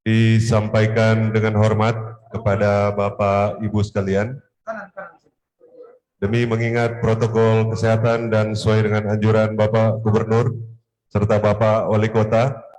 Disampaikan dengan hormat kepada Bapak Ibu sekalian, demi mengingat protokol kesehatan dan sesuai dengan anjuran Bapak Gubernur serta Bapak Wali Kota,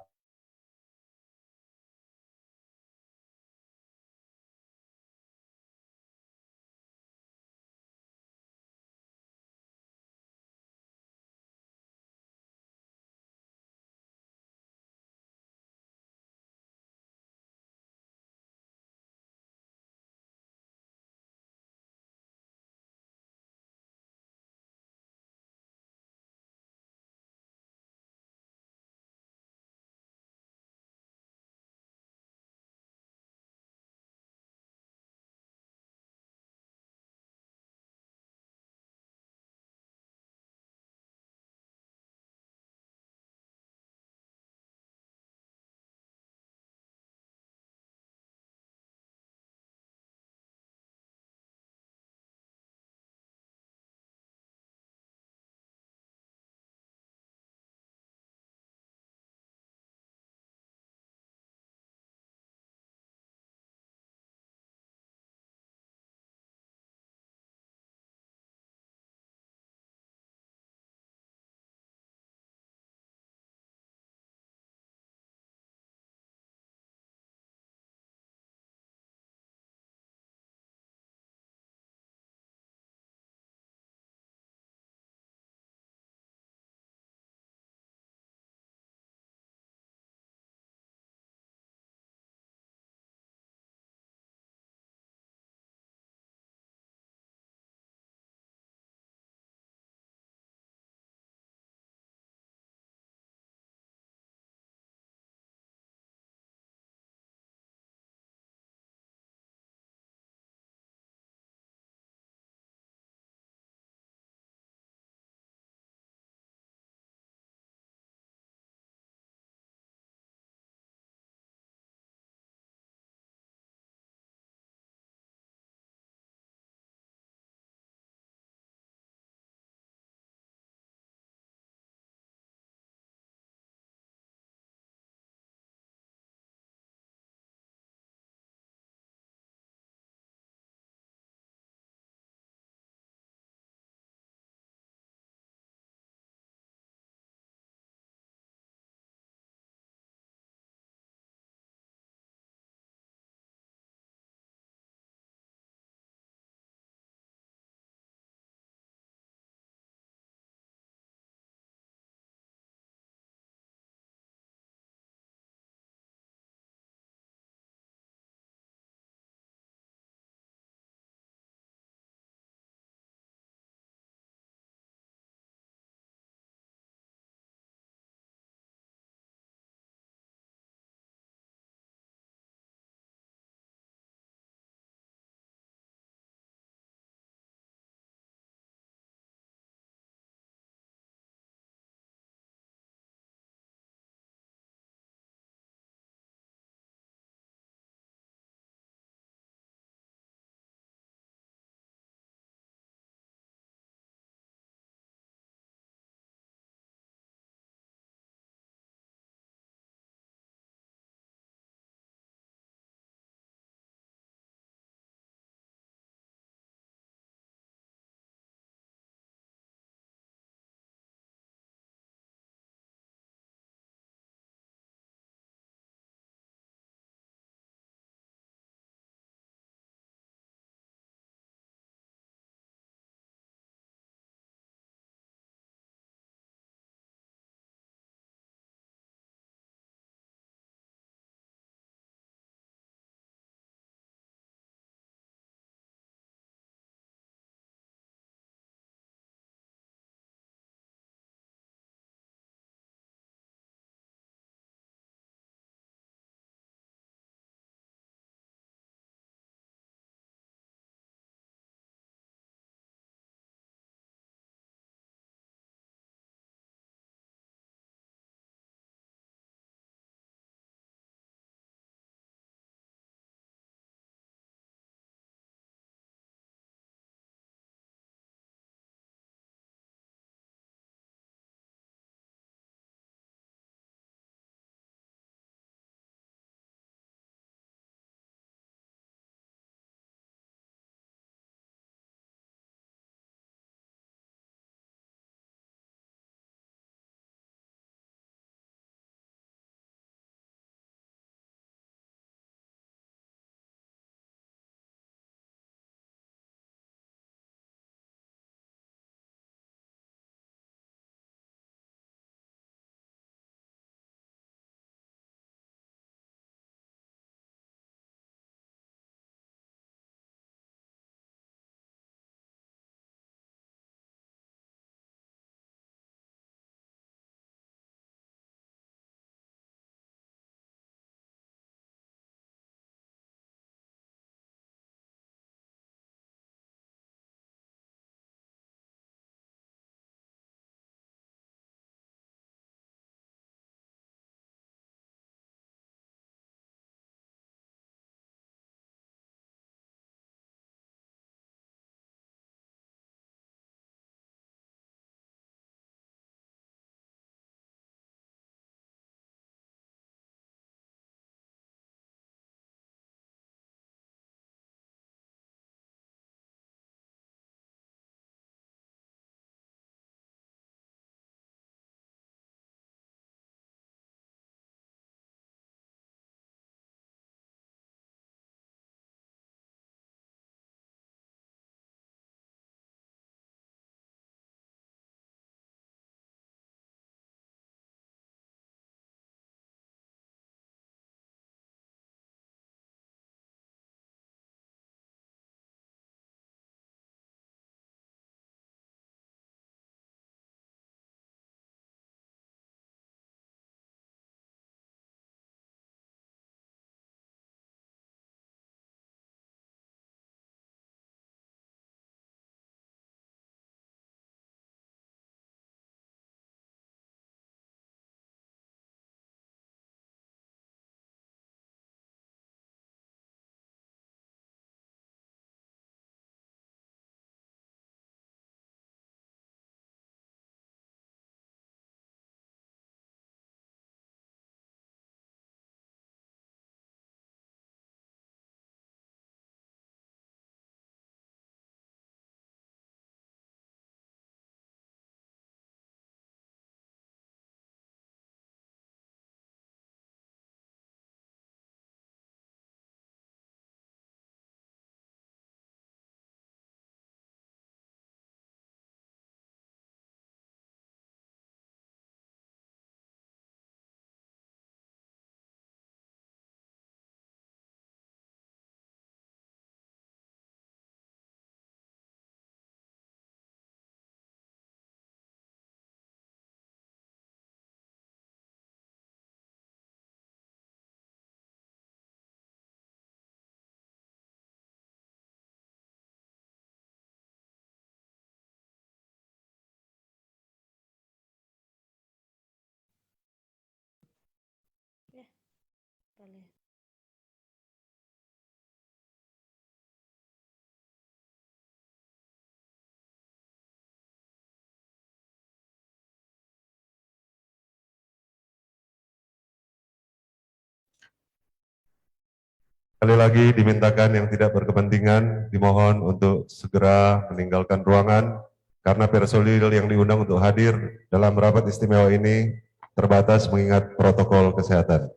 Sekali lagi dimintakan yang tidak berkepentingan dimohon untuk segera meninggalkan ruangan karena personil yang diundang untuk hadir dalam rapat istimewa ini terbatas mengingat protokol kesehatan.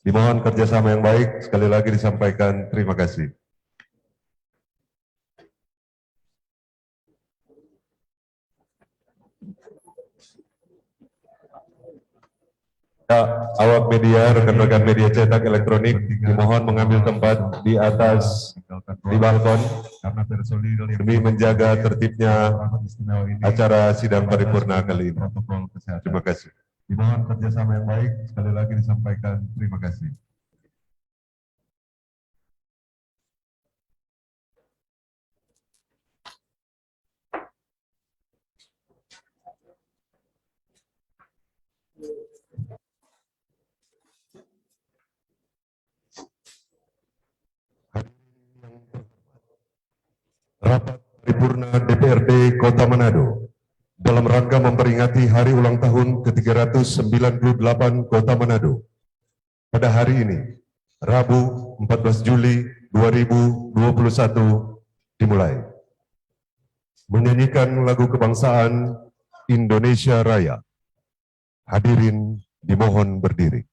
Dimohon kerjasama yang baik, sekali lagi disampaikan terima kasih. Ya, awak media, rekan-rekan media cetak elektronik, dimohon mengambil tempat di atas di balkon demi menjaga tertibnya acara sidang paripurna kali ini. Terima kasih. Dimohon kerjasama yang baik, sekali lagi disampaikan terima kasih. Rapat paripurna DPRD Kota Manado dalam rangka memperingati hari ulang tahun ke-398 Kota Manado. Pada hari ini, Rabu 14 Juli 2021 dimulai. Menyanyikan lagu kebangsaan Indonesia Raya. Hadirin dimohon berdiri.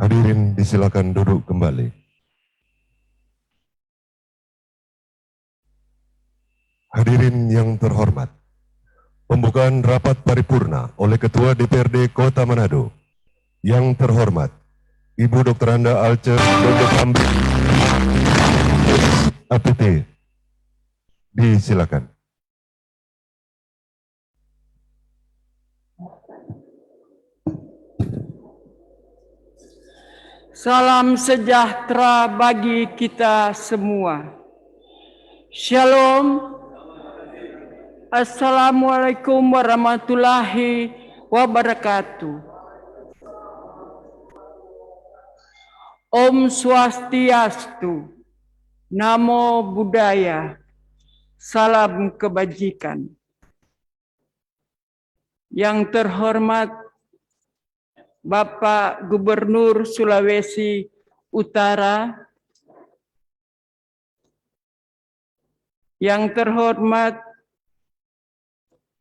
Hadirin disilakan duduk kembali. Hadirin yang terhormat, pembukaan rapat paripurna oleh Ketua DPRD Kota Manado. Yang terhormat, Ibu Dr. Anda Alce Dr. Ambi APT. Disilakan. Salam sejahtera bagi kita semua. Shalom. Assalamualaikum warahmatullahi wabarakatuh. Om Swastiastu. Namo Buddhaya. Salam kebajikan. Yang terhormat Bapak Gubernur Sulawesi Utara, yang terhormat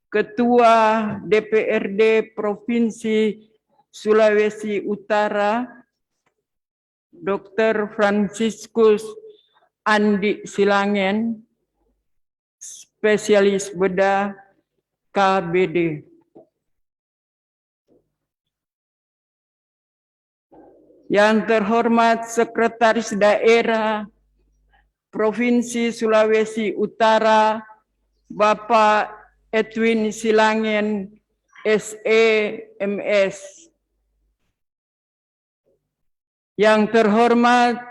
Ketua DPRD Provinsi Sulawesi Utara, Dr. Franciscus Andi Silangen, spesialis bedah KBD. Yang terhormat Sekretaris Daerah Provinsi Sulawesi Utara, Bapak Edwin Silangen, SE, MS. Yang terhormat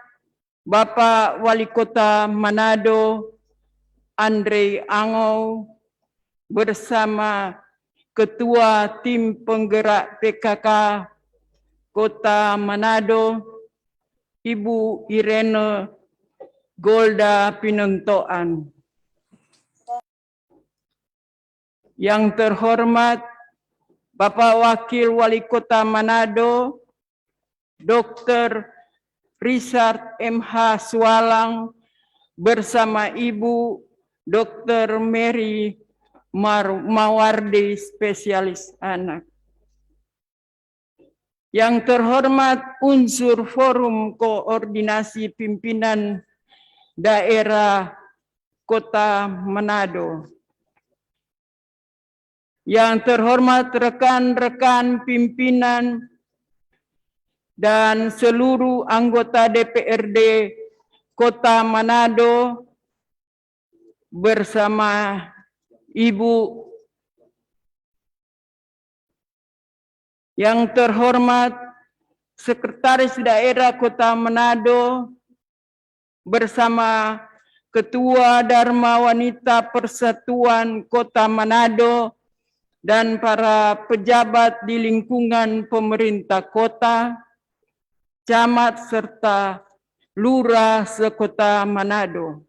Bapak Wali Kota Manado, Andre Angau, bersama Ketua Tim Penggerak PKK Kota Manado, Ibu Irene Golda Pinontoan. Yang terhormat Bapak Wakil Wali Kota Manado, Dr. Richard MH Sualang, bersama Ibu Dr. Mary Mawardi, spesialis anak. Yang terhormat unsur Forum Koordinasi Pimpinan Daerah Kota Manado. Yang terhormat rekan-rekan pimpinan dan seluruh anggota DPRD Kota Manado bersama Ibu. Yang terhormat Sekretaris Daerah Kota Manado bersama Ketua Dharma Wanita Persatuan Kota Manado dan para pejabat di lingkungan pemerintah kota, camat serta lurah sekota Manado.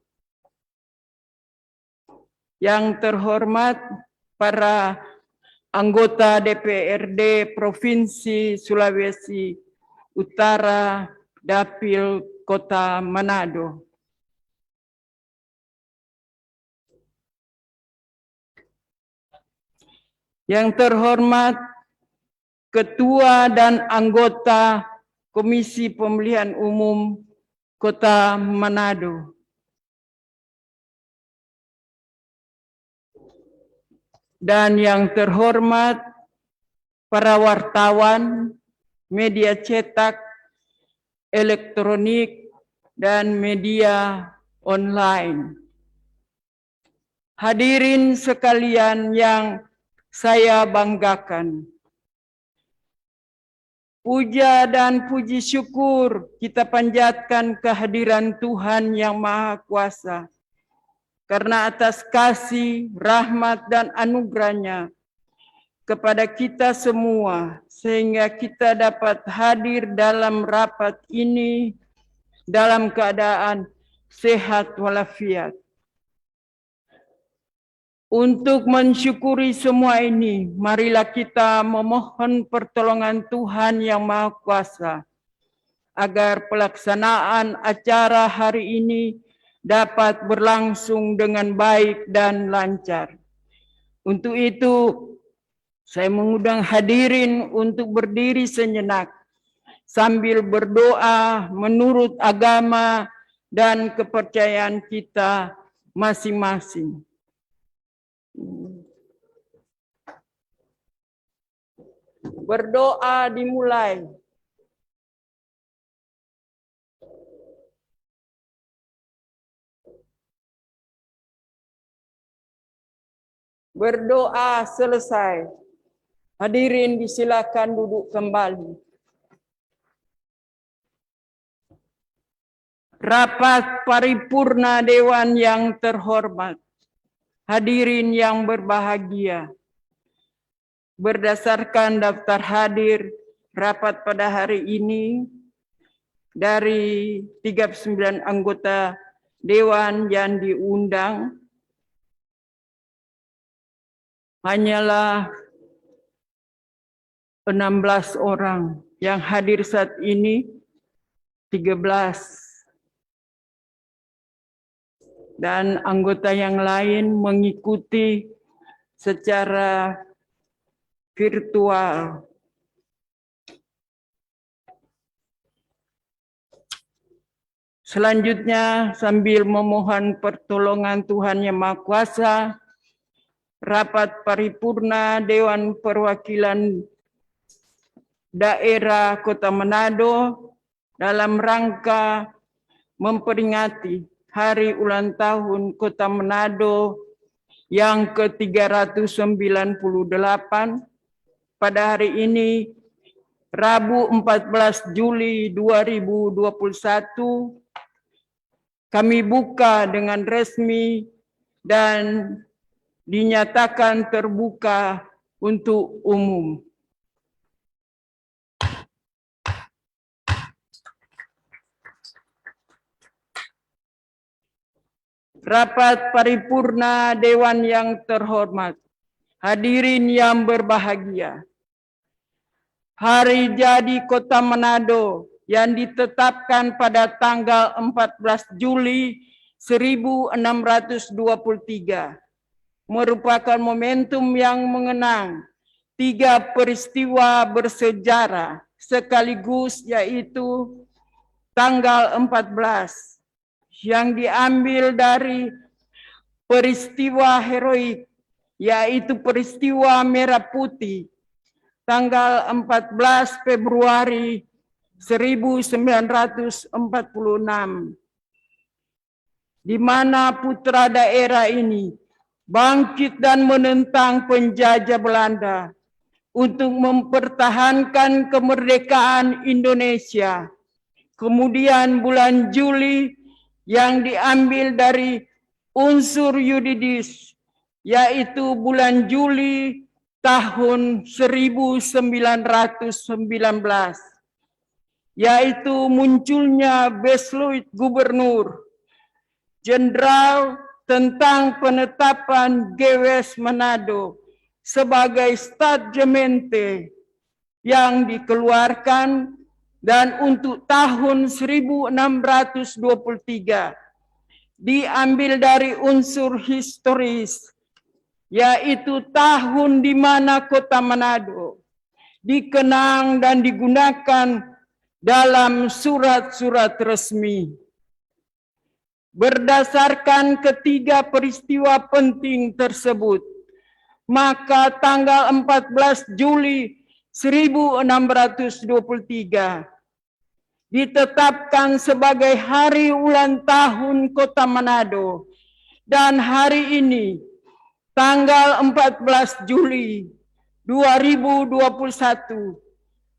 Yang terhormat para anggota DPRD Provinsi Sulawesi Utara, Dapil Kota Manado. Yang terhormat Ketua dan anggota Komisi Pemilihan Umum Kota Manado. Dan yang terhormat para wartawan, media cetak, elektronik, dan media online. Hadirin sekalian yang saya banggakan. Puja dan puji syukur kita panjatkan kehadiran Tuhan Yang Maha Kuasa. Karena atas kasih, rahmat, dan anugerahnya kepada kita semua, sehingga kita dapat hadir dalam rapat ini dalam keadaan sehat walafiat. Untuk mensyukuri semua ini, marilah kita memohon pertolongan Tuhan Yang Maha Kuasa, agar pelaksanaan acara hari ini dapat berlangsung dengan baik dan lancar. Untuk itu, saya mengundang hadirin untuk berdiri sejenak sambil berdoa menurut agama dan kepercayaan kita masing-masing. Berdoa dimulai. Berdoa selesai. Hadirin disilakan duduk kembali. Rapat paripurna Dewan yang terhormat. Hadirin yang berbahagia. Berdasarkan daftar hadir rapat pada hari ini, dari 39 anggota Dewan yang diundang, hanyalah 16 orang. Yang hadir saat ini 13. Dan anggota yang lain mengikuti secara virtual. Selanjutnya, sambil memohon pertolongan Tuhan Yang Maha Kuasa, rapat paripurna Dewan Perwakilan Daerah Kota Manado dalam rangka memperingati Hari Ulang Tahun Kota Manado yang ke-398 pada hari ini, Rabu 14 Juli 2021, kami buka dengan resmi dan dinyatakan terbuka untuk umum. Rapat paripurna Dewan yang terhormat, hadirin yang berbahagia. Hari jadi Kota Manado yang ditetapkan pada tanggal 14 Juli 1623 merupakan momentum yang mengenang 3 peristiwa bersejarah sekaligus, yaitu tanggal 14 yang diambil dari peristiwa heroik, yaitu peristiwa Merah Putih tanggal 14 Februari 1946, di mana putra daerah ini bangkit dan menentang penjajah Belanda untuk mempertahankan kemerdekaan Indonesia. Kemudian bulan Juli yang diambil dari unsur yuridis, yaitu bulan Juli tahun 1919, yaitu munculnya Besluit Gubernur Jenderal tentang penetapan GWS Manado sebagai Stadtgemeente yang dikeluarkan, dan untuk tahun 1623 diambil dari unsur historis, yaitu tahun di mana Kota Manado dikenang dan digunakan dalam surat-surat resmi. Berdasarkan ketiga peristiwa penting tersebut, maka tanggal 14 Juli 1623 ditetapkan sebagai Hari Ulang Tahun Kota Manado, dan hari ini tanggal 14 Juli 2021,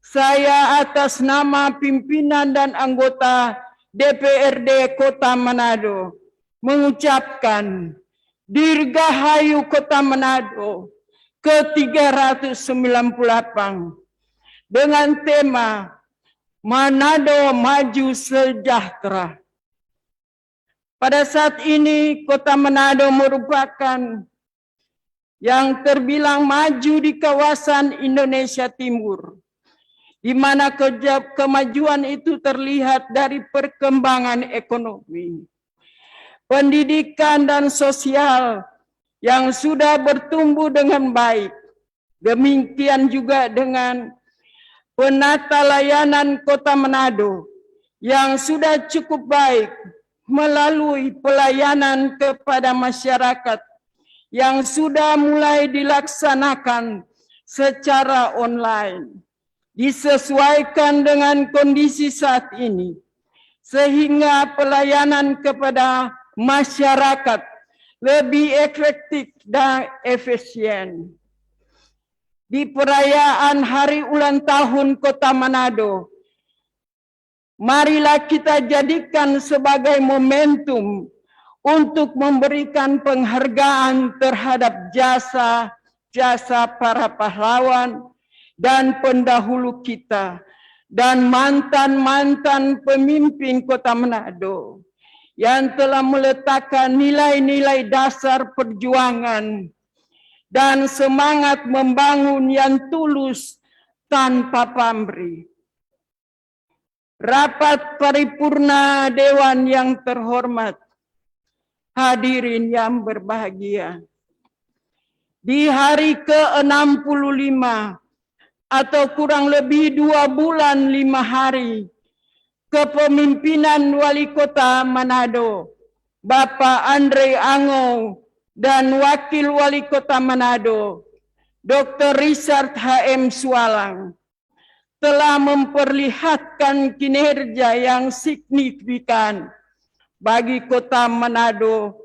saya atas nama pimpinan dan anggota DPRD Kota Manado mengucapkan Dirgahayu Kota Manado ke-398 dengan tema Manado Maju Sejahtera. Pada saat ini Kota Manado merupakan yang terbilang maju di kawasan Indonesia Timur, di mana kemajuan itu terlihat dari perkembangan ekonomi, pendidikan, dan sosial yang sudah bertumbuh dengan baik. Demikian juga dengan penata layanan Kota Manado yang sudah cukup baik melalui pelayanan kepada masyarakat yang sudah mulai dilaksanakan secara online, disesuaikan dengan kondisi saat ini, sehingga pelayanan kepada masyarakat lebih efektif dan efisien. Di perayaan Hari Ulang Tahun Kota Manado, marilah kita jadikan sebagai momentum untuk memberikan penghargaan terhadap jasa para pahlawan dan pendahulu kita, dan mantan-mantan pemimpin Kota Manado yang telah meletakkan nilai-nilai dasar perjuangan dan semangat membangun yang tulus tanpa pamrih. Rapat paripurna Dewan yang terhormat, hadirin yang berbahagia. Di hari ke-65 atau kurang lebih 2 bulan 5 hari kepemimpinan Wali Kota Manado, Bapak Andre Ango, dan Wakil Wali Kota Manado, Dr. Richard H.M. Sualang, telah memperlihatkan kinerja yang signifikan bagi Kota Manado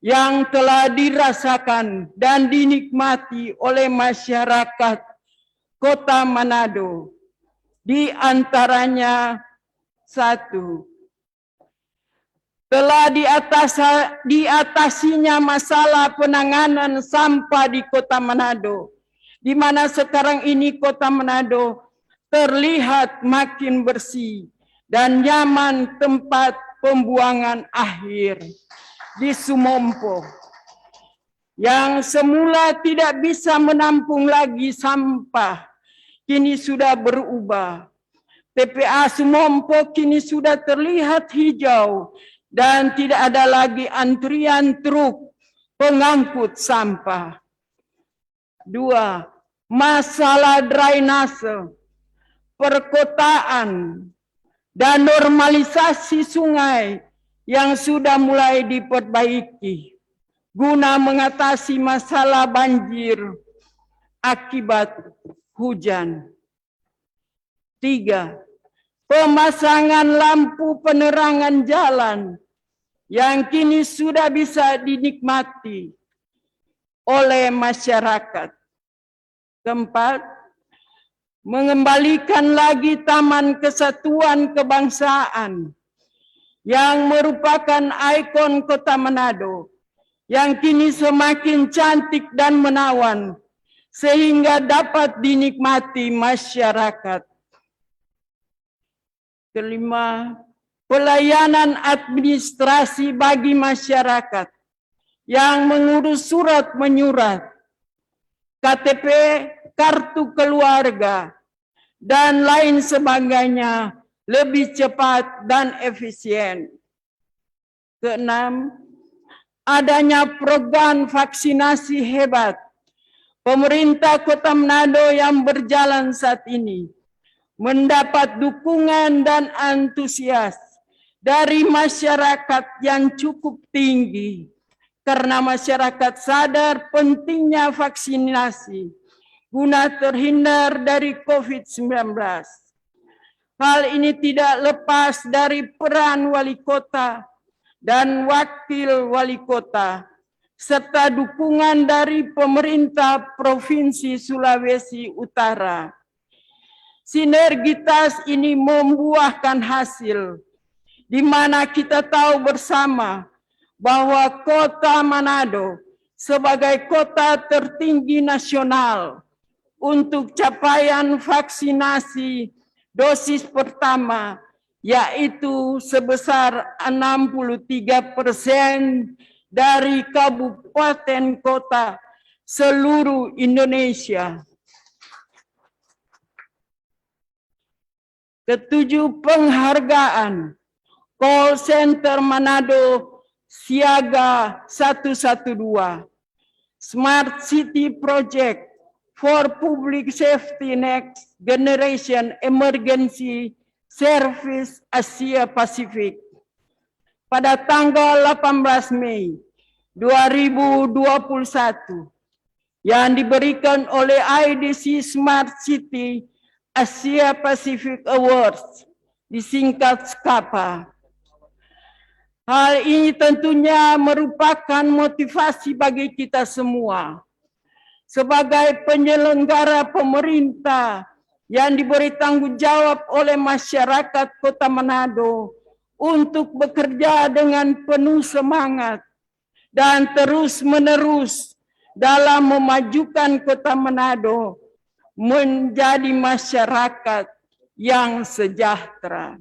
yang telah dirasakan dan dinikmati oleh masyarakat Kota Manado. Di antaranya, 1. Telah diatasinya masalah penanganan sampah di Kota Manado, di mana sekarang ini Kota Manado terlihat makin bersih dan nyaman tempat pembuangan akhir di Sumompo, yang semula tidak bisa menampung lagi sampah, kini sudah berubah. TPA Sumompo kini sudah terlihat hijau dan tidak ada lagi antrian truk pengangkut sampah. 2. Masalah drainase, perkotaan, dan normalisasi sungai yang sudah mulai diperbaiki guna mengatasi masalah banjir akibat hujan. 3. Pemasangan lampu penerangan jalan yang kini sudah bisa dinikmati oleh masyarakat. 4. Mengembalikan lagi Taman Kesatuan Kebangsaan yang merupakan ikon Kota Manado yang kini semakin cantik dan menawan sehingga dapat dinikmati masyarakat. 5. Pelayanan administrasi bagi masyarakat yang mengurus surat menyurat, KTP, kartu keluarga, dan lain sebagainya lebih cepat dan efisien. 6. Adanya program vaksinasi hebat pemerintah Kota Manado yang berjalan saat ini mendapat dukungan dan antusias dari masyarakat yang cukup tinggi karena masyarakat sadar pentingnya vaksinasi guna terhindar dari COVID-19. Hal ini tidak lepas dari peran wali kota dan wakil wali kota, serta dukungan dari pemerintah Provinsi Sulawesi Utara. Sinergitas ini membuahkan hasil, di mana kita tahu bersama bahwa Kota Manado sebagai kota tertinggi nasional untuk capaian vaksinasi dosis pertama, yaitu sebesar 63% dari kabupaten kota seluruh Indonesia. 7. Penghargaan Call Center Manado Siaga 112, Smart City Project for Public Safety Next Generation Emergency Service Asia Pacific pada tanggal 18 Mei 2021 yang diberikan oleh IDC Smart City Asia Pacific Awards, disingkat SCAPA. Hal ini tentunya merupakan motivasi bagi kita semua sebagai penyelenggara pemerintah yang diberi tanggung jawab oleh masyarakat Kota Manado untuk bekerja dengan penuh semangat dan terus-menerus dalam memajukan Kota Manado menjadi masyarakat yang sejahtera.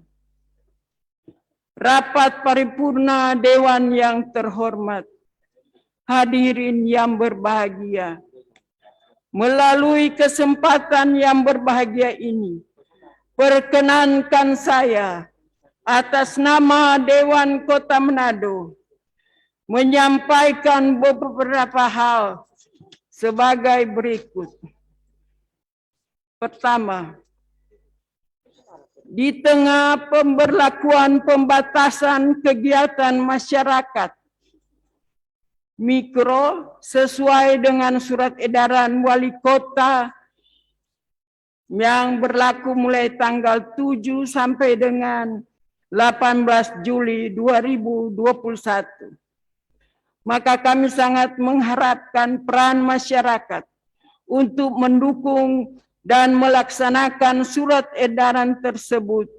Rapat paripurna Dewan yang terhormat, hadirin yang berbahagia, melalui kesempatan yang berbahagia ini, perkenankan saya atas nama Dewan Kota Manado menyampaikan beberapa hal sebagai berikut. Pertama, di tengah pemberlakuan pembatasan kegiatan masyarakat mikro sesuai dengan surat edaran wali kota yang berlaku mulai tanggal 7 sampai dengan 18 Juli 2021. Maka kami sangat mengharapkan peran masyarakat untuk mendukung dan melaksanakan surat edaran tersebut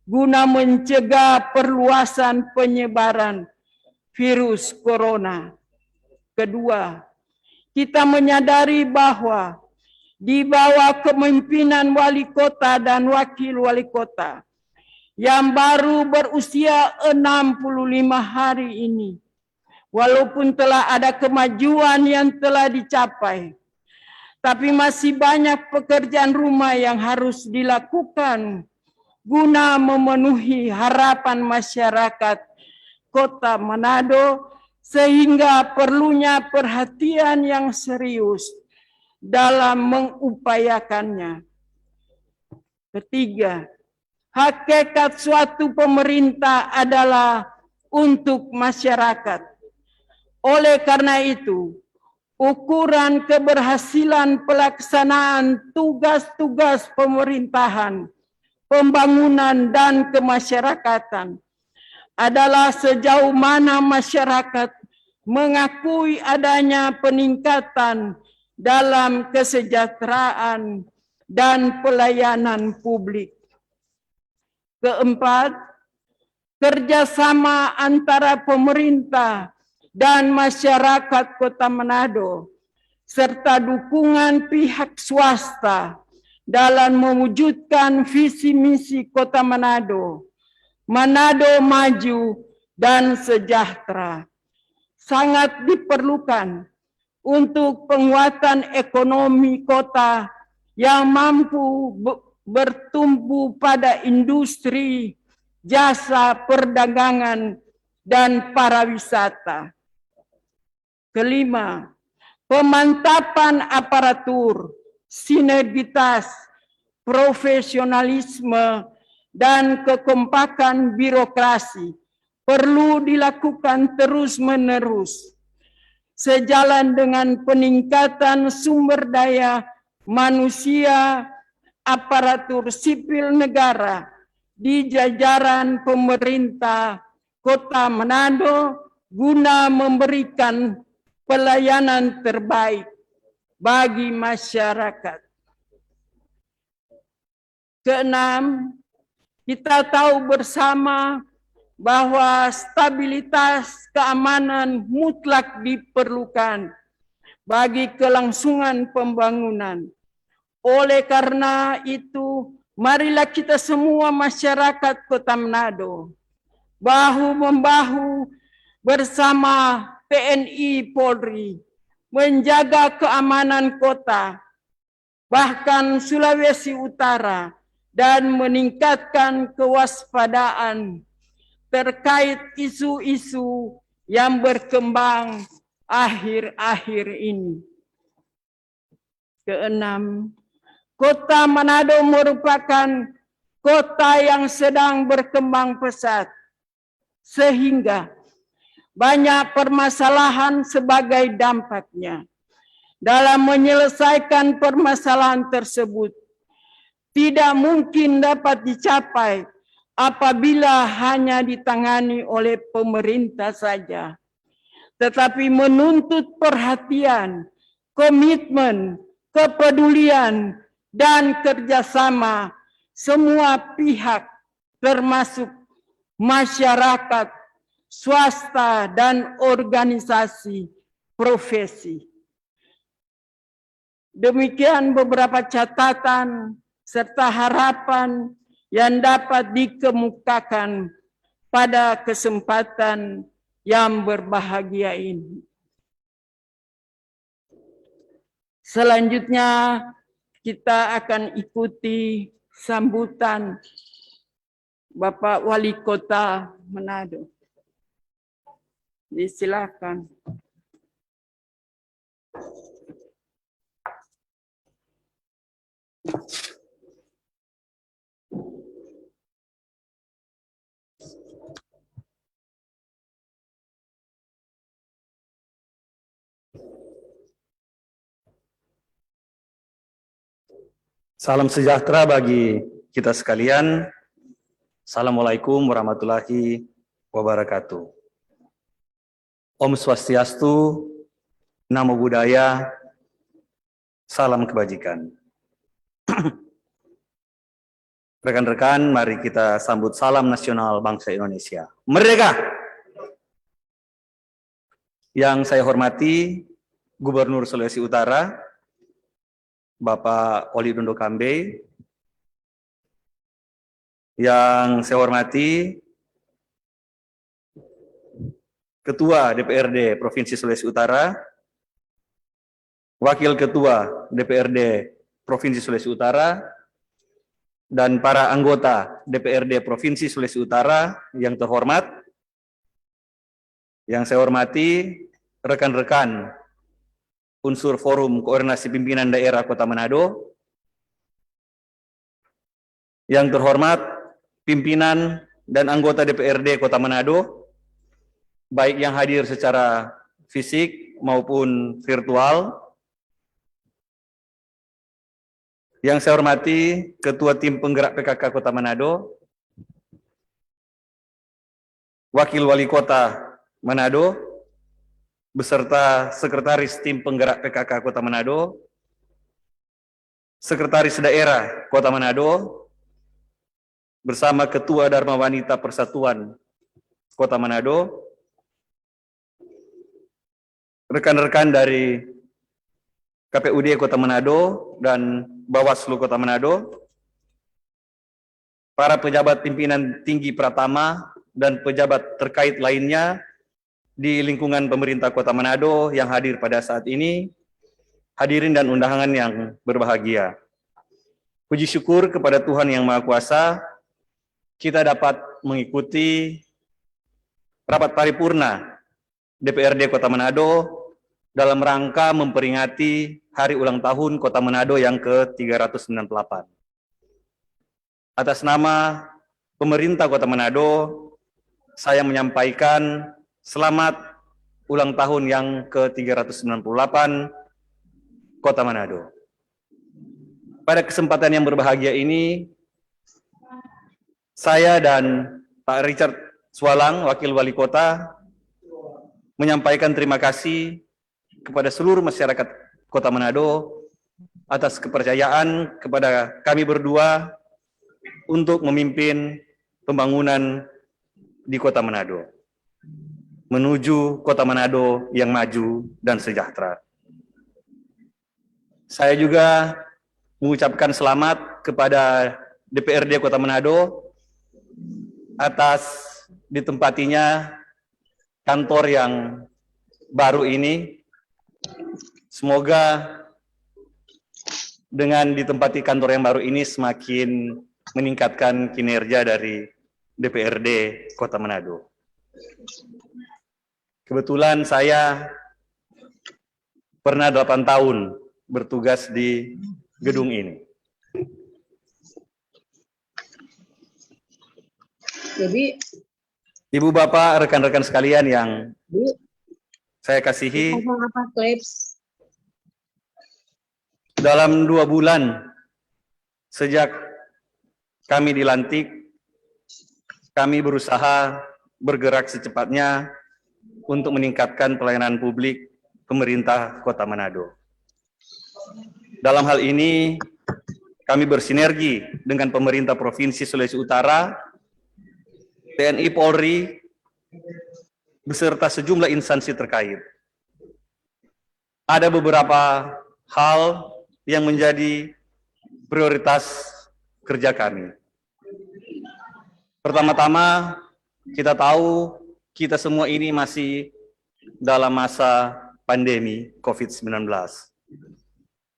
guna mencegah perluasan penyebaran virus corona. Kedua, kita menyadari bahwa di bawah kepemimpinan wali kota dan wakil wali kota yang baru berusia 65 hari ini, walaupun telah ada kemajuan yang telah dicapai, tapi masih banyak pekerjaan rumah yang harus dilakukan guna memenuhi harapan masyarakat Kota Manado, sehingga perlunya perhatian yang serius dalam mengupayakannya. Ketiga, hakikat suatu pemerintah adalah untuk masyarakat. Oleh karena itu, ukuran keberhasilan pelaksanaan tugas-tugas pemerintahan, pembangunan, dan kemasyarakatan adalah sejauh mana masyarakat mengakui adanya peningkatan dalam kesejahteraan dan pelayanan publik. Keempat, kerjasama antara pemerintah dan masyarakat Kota Manado, serta dukungan pihak swasta dalam mewujudkan visi misi Kota Manado, Manado maju dan sejahtera, sangat diperlukan untuk penguatan ekonomi kota yang mampu bertumbuh pada industri, jasa, perdagangan, dan pariwisata. Kelima, pemantapan aparatur, sinergitas, profesionalisme, dan kekompakan birokrasi perlu dilakukan terus-menerus sejalan dengan peningkatan sumber daya manusia, aparatur sipil negara di jajaran pemerintah Kota Manado guna memberikan pelayanan terbaik bagi masyarakat. Keenam, kita tahu bersama bahwa stabilitas keamanan mutlak diperlukan bagi kelangsungan pembangunan. Oleh karena itu, marilah kita semua masyarakat Kota Manado bahu-membahu bersama TNI Polri menjaga keamanan kota, bahkan Sulawesi Utara, dan meningkatkan kewaspadaan terkait isu-isu yang berkembang akhir-akhir ini. Keenam, Kota Manado merupakan kota yang sedang berkembang pesat, sehingga banyak permasalahan sebagai dampaknya. Dalam menyelesaikan permasalahan tersebut, tidak mungkin dapat dicapai apabila hanya ditangani oleh pemerintah saja, tetapi menuntut perhatian, komitmen, kepedulian, dan kerjasama semua pihak, termasuk masyarakat, swasta, dan organisasi profesi. Demikian beberapa catatan serta harapan yang dapat dikemukakan pada kesempatan yang berbahagia ini. Selanjutnya kita akan ikuti sambutan Bapak Wali Kota Manado. Disilakan. Salam sejahtera bagi kita sekalian. Assalamualaikum warahmatullahi wabarakatuh. Om Swastiastu, Namo Buddhaya, salam kebajikan. Rekan-rekan, mari kita sambut salam nasional bangsa Indonesia. Merdeka! Yang saya hormati, Gubernur Sulawesi Utara, Bapak Oli Dondo Kambe. Yang saya hormati, Ketua DPRD Provinsi Sulawesi Utara, Wakil Ketua DPRD Provinsi Sulawesi Utara, dan para anggota DPRD Provinsi Sulawesi Utara yang terhormat. Yang saya hormati, rekan-rekan unsur Forum Koordinasi Pimpinan Daerah Kota Manado. Yang terhormat, pimpinan dan anggota DPRD Kota Manado, baik yang hadir secara fisik maupun virtual. Yang saya hormati, Ketua Tim Penggerak PKK Kota Manado, Wakil Wali Kota Manado, beserta Sekretaris Tim Penggerak PKK Kota Manado, Sekretaris Daerah Kota Manado, bersama Ketua Dharma Wanita Persatuan Kota Manado, rekan-rekan dari KPUD Kota Manado dan Bawaslu Kota Manado, para pejabat pimpinan tinggi Pratama dan pejabat terkait lainnya di lingkungan pemerintah Kota Manado yang hadir pada saat ini, hadirin dan undangan yang berbahagia. Puji syukur kepada Tuhan Yang Maha Kuasa, kita dapat mengikuti rapat paripurna DPRD Kota Manado dalam rangka memperingati Hari Ulang Tahun Kota Manado yang ke-398. Atas nama pemerintah Kota Manado, saya menyampaikan selamat ulang tahun yang ke-398 Kota Manado. Pada kesempatan yang berbahagia ini, saya dan Pak Richard Swalang, Wakil Wali Kota, menyampaikan terima kasih kepada seluruh masyarakat Kota Manado atas kepercayaan kepada kami berdua untuk memimpin pembangunan di Kota Manado, menuju Kota Manado yang maju dan sejahtera. Saya juga mengucapkan selamat kepada DPRD Kota Manado atas ditempatinya kantor yang baru ini. Semoga dengan ditempati kantor yang baru ini semakin meningkatkan kinerja dari DPRD Kota Manado. Kebetulan saya pernah 8 tahun bertugas di gedung ini. Jadi, Ibu Bapak, rekan-rekan sekalian yang Bu, saya kasihi, apa clips? dalam 2 bulan sejak kami dilantik, kami berusaha bergerak secepatnya untuk meningkatkan pelayanan publik pemerintah Kota Manado. Dalam hal ini, kami bersinergi dengan pemerintah Provinsi Sulawesi Utara, TNI Polri, beserta sejumlah instansi terkait. Ada beberapa hal yang menjadi prioritas kerja kami. Pertama-tama, kita tahu kita semua ini masih dalam masa pandemi COVID-19.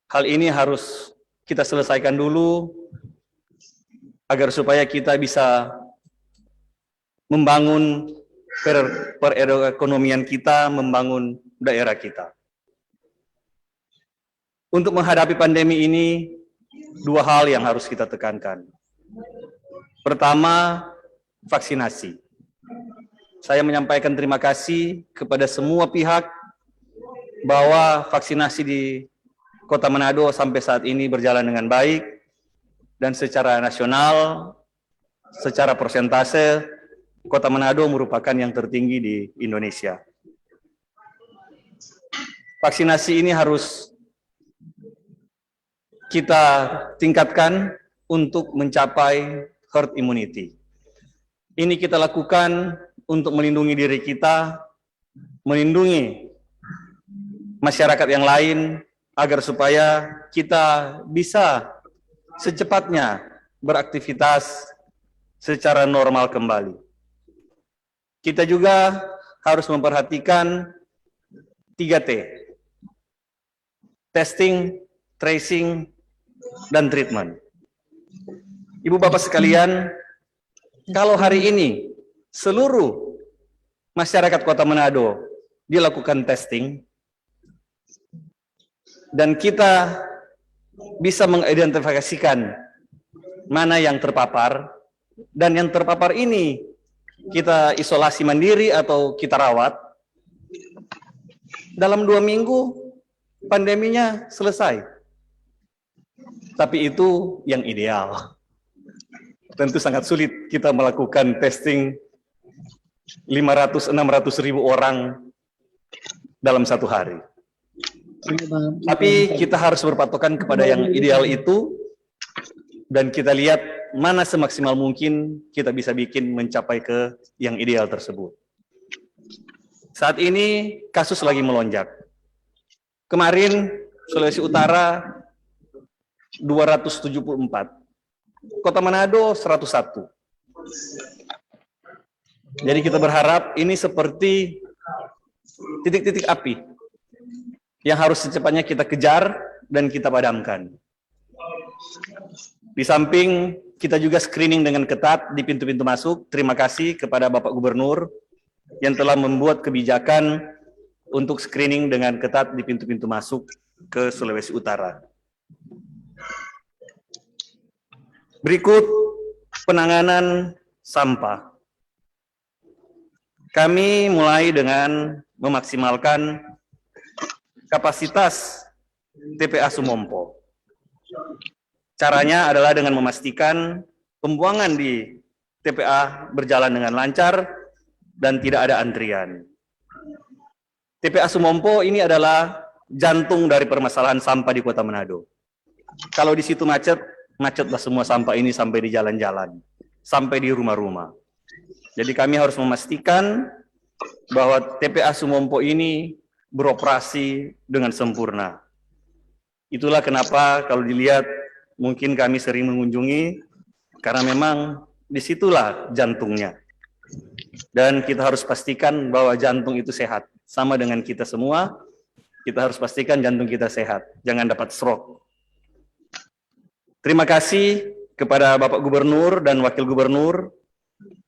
Hal ini harus kita selesaikan dulu agar supaya kita bisa membangun perekonomian kita, membangun daerah kita. Untuk menghadapi pandemi ini, 2 hal yang harus kita tekankan. Pertama, vaksinasi. Saya menyampaikan terima kasih kepada semua pihak bahwa vaksinasi di Kota Manado sampai saat ini berjalan dengan baik dan secara nasional, secara persentase, Kota Manado merupakan yang tertinggi di Indonesia. Vaksinasi ini harus kita tingkatkan untuk mencapai herd immunity. Ini kita lakukan untuk melindungi diri kita, melindungi masyarakat yang lain, agar supaya kita bisa secepatnya beraktivitas secara normal kembali. Kita juga harus memperhatikan 3T, testing, tracing, dan treatment. Ibu Bapak sekalian, kalau hari ini seluruh masyarakat Kota Manado dilakukan testing, dan kita bisa mengidentifikasikan mana yang terpapar, dan yang terpapar ini kita isolasi mandiri atau kita rawat, dalam 2 minggu pandeminya selesai. Tapi itu yang ideal. Tentu sangat sulit kita melakukan testing 500-600 ribu orang dalam 1 hari. Tapi kita harus berpatokan kepada yang ideal itu, dan kita lihat mana semaksimal mungkin kita bisa bikin mencapai ke yang ideal tersebut. Saat ini kasus lagi melonjak. Kemarin Sulawesi Utara 274, Kota Manado 101. Jadi kita berharap ini seperti titik-titik api yang harus secepatnya kita kejar dan kita padamkan. Di samping kita juga screening dengan ketat di pintu-pintu masuk. Terima kasih kepada Bapak Gubernur yang telah membuat kebijakan untuk screening dengan ketat di pintu-pintu masuk ke Sulawesi Utara. Berikut penanganan sampah. Kami mulai dengan memaksimalkan kapasitas TPA Sumompo. Caranya adalah dengan memastikan pembuangan di TPA berjalan dengan lancar dan tidak ada antrian. TPA Sumompo ini adalah jantung dari permasalahan sampah di Kota Manado. Kalau di situ macet, macetlah semua sampah ini sampai di jalan-jalan, sampai di rumah-rumah. Jadi kami harus memastikan bahwa TPA Sumompo ini beroperasi dengan sempurna. Itulah kenapa kalau dilihat mungkin kami sering mengunjungi, karena memang disitulah jantungnya. Dan kita harus pastikan bahwa jantung itu sehat. Sama dengan kita semua, kita harus pastikan jantung kita sehat, jangan dapat stroke. Terima kasih kepada Bapak Gubernur dan Wakil Gubernur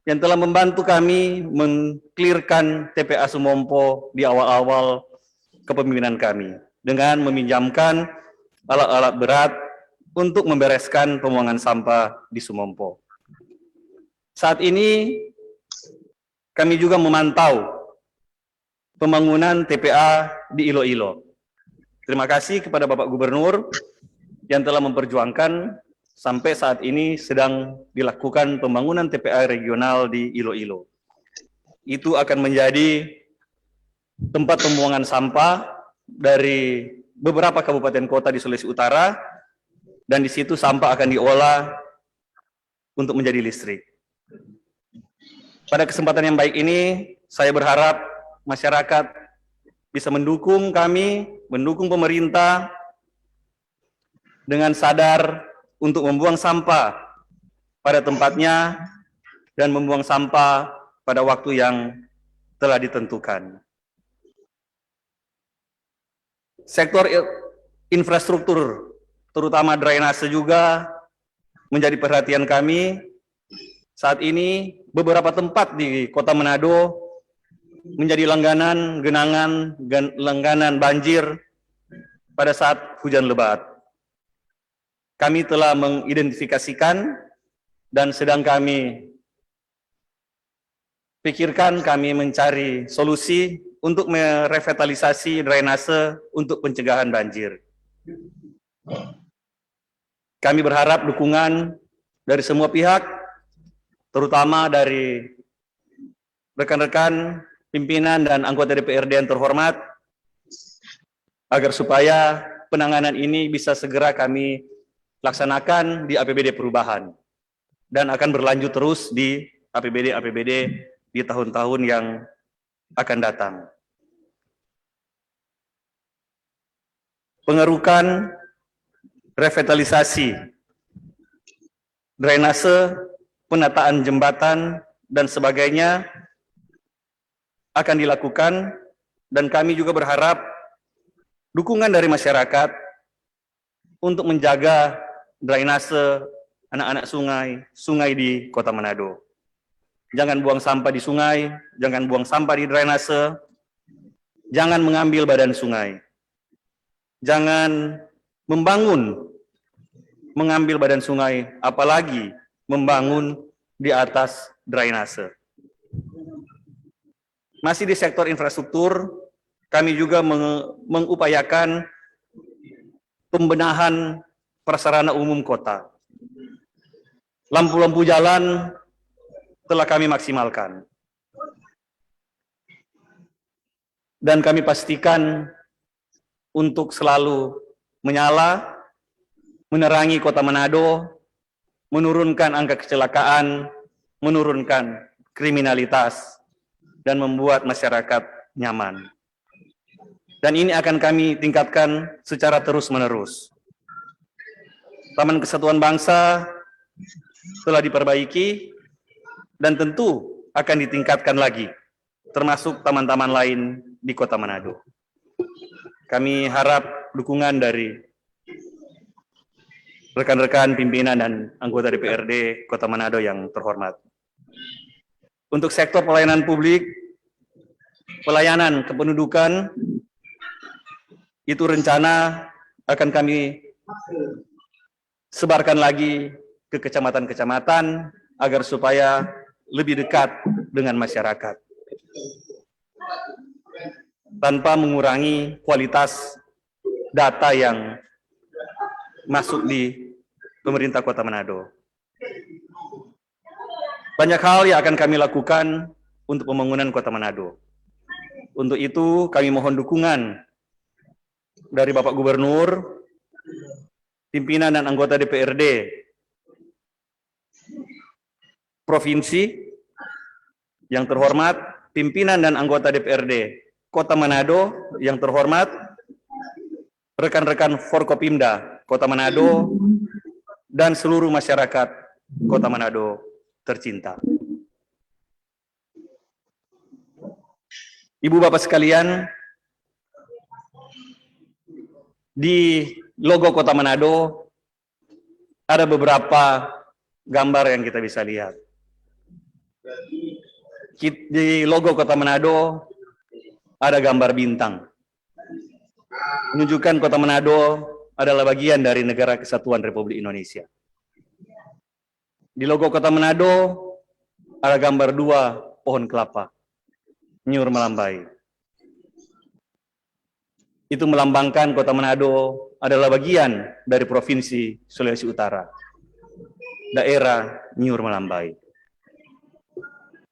yang telah membantu kami meng-clearkan TPA Sumompo di awal-awal kepemimpinan kami dengan meminjamkan alat-alat berat untuk membereskan pembuangan sampah di Sumompo. Saat ini kami juga memantau pembangunan TPA di Iloilo. Terima kasih kepada Bapak Gubernur yang telah memperjuangkan sampai saat ini sedang dilakukan pembangunan TPA regional di Iloilo. Itu akan menjadi tempat pembuangan sampah dari beberapa kabupaten kota di Sulawesi Utara, dan di situ sampah akan diolah untuk menjadi listrik. Pada kesempatan yang baik ini, saya berharap masyarakat bisa mendukung kami, mendukung pemerintah dengan sadar untuk membuang sampah pada tempatnya dan membuang sampah pada waktu yang telah ditentukan. Sektor infrastruktur, terutama drainase juga menjadi perhatian kami. Saat ini beberapa tempat di Kota Manado menjadi langganan genangan, langganan banjir pada saat hujan lebat. Kami telah mengidentifikasikan dan sedang kami pikirkan, kami mencari solusi untuk merevitalisasi drainase untuk pencegahan banjir. Kami berharap dukungan dari semua pihak, terutama dari rekan-rekan pimpinan dan anggota DPRD yang terhormat, agar supaya penanganan ini bisa segera kami laksanakan di APBD perubahan dan akan berlanjut terus di APBD di tahun-tahun yang akan datang. Pengerukan, revitalisasi, drainase, penataan jembatan, dan sebagainya akan dilakukan, dan kami juga berharap dukungan dari masyarakat untuk menjaga drainase anak-anak sungai di Kota Manado. Jangan buang sampah di sungai, jangan buang sampah di drainase, jangan mengambil badan sungai, jangan mengambil badan sungai, apalagi membangun di atas drainase. Masih di sektor infrastruktur, kami juga mengupayakan pembenahan prasarana umum kota. Lampu-lampu jalan telah kami maksimalkan. Dan kami pastikan untuk selalu menyala, menerangi Kota Manado, menurunkan angka kecelakaan, menurunkan kriminalitas, dan membuat masyarakat nyaman. Dan ini akan kami tingkatkan secara terus-menerus. Taman Kesatuan Bangsa telah diperbaiki dan tentu akan ditingkatkan lagi, termasuk taman-taman lain di Kota Manado. Kami harap dukungan dari rekan-rekan pimpinan dan anggota DPRD Kota Manado yang terhormat. Untuk sektor pelayanan publik, pelayanan kependudukan, itu rencana akan kami sebarkan lagi ke kecamatan-kecamatan agar supaya lebih dekat dengan masyarakat, tanpa mengurangi kualitas data yang masuk di pemerintah Kota Manado. Banyak hal yang akan kami lakukan untuk pembangunan Kota Manado. Untuk itu kami mohon dukungan dari Bapak Gubernur, pimpinan dan anggota DPRD Provinsi yang terhormat, pimpinan dan anggota DPRD Kota Manado yang terhormat, rekan-rekan Forkopimda Kota Manado, dan seluruh masyarakat Kota Manado tercinta. Ibu Bapak sekalian, di logo Kota Manado ada beberapa gambar yang kita bisa lihat. Di logo Kota Manado ada gambar bintang, menunjukkan Kota Manado adalah bagian dari Negara Kesatuan Republik Indonesia. Di logo Kota Manado ada gambar 2 pohon kelapa, nyur melambai. Itu melambangkan Kota Manado adalah bagian dari Provinsi Sulawesi Utara, daerah nyur melambai.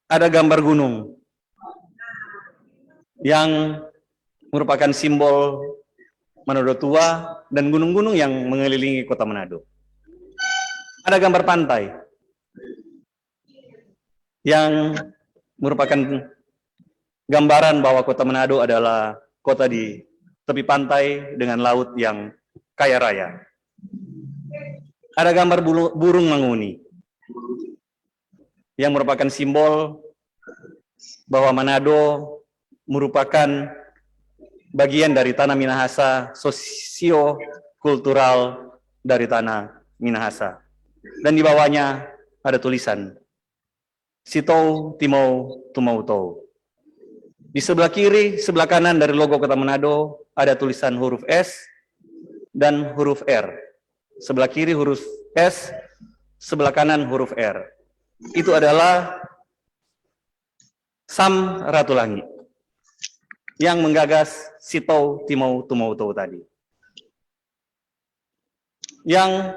Ada gambar gunung yang merupakan simbol Manado tua dan gunung-gunung yang mengelilingi Kota Manado. Ada gambar pantai yang merupakan gambaran bahwa Kota Manado adalah kota di tepi pantai dengan laut yang kaya raya. Ada gambar burung manguni yang merupakan simbol bahwa Manado merupakan bagian dari tanah Minahasa, sosio-kultural dari tanah Minahasa. Dan di bawahnya ada tulisan, Sitou Timau Tumautou. Di sebelah kiri, sebelah kanan dari logo Kota Manado ada tulisan huruf S dan huruf R. Sebelah kiri huruf S, sebelah kanan huruf R. Itu adalah Sam Ratulangi yang menggagas Sitou Timau Tumautou tadi. Yang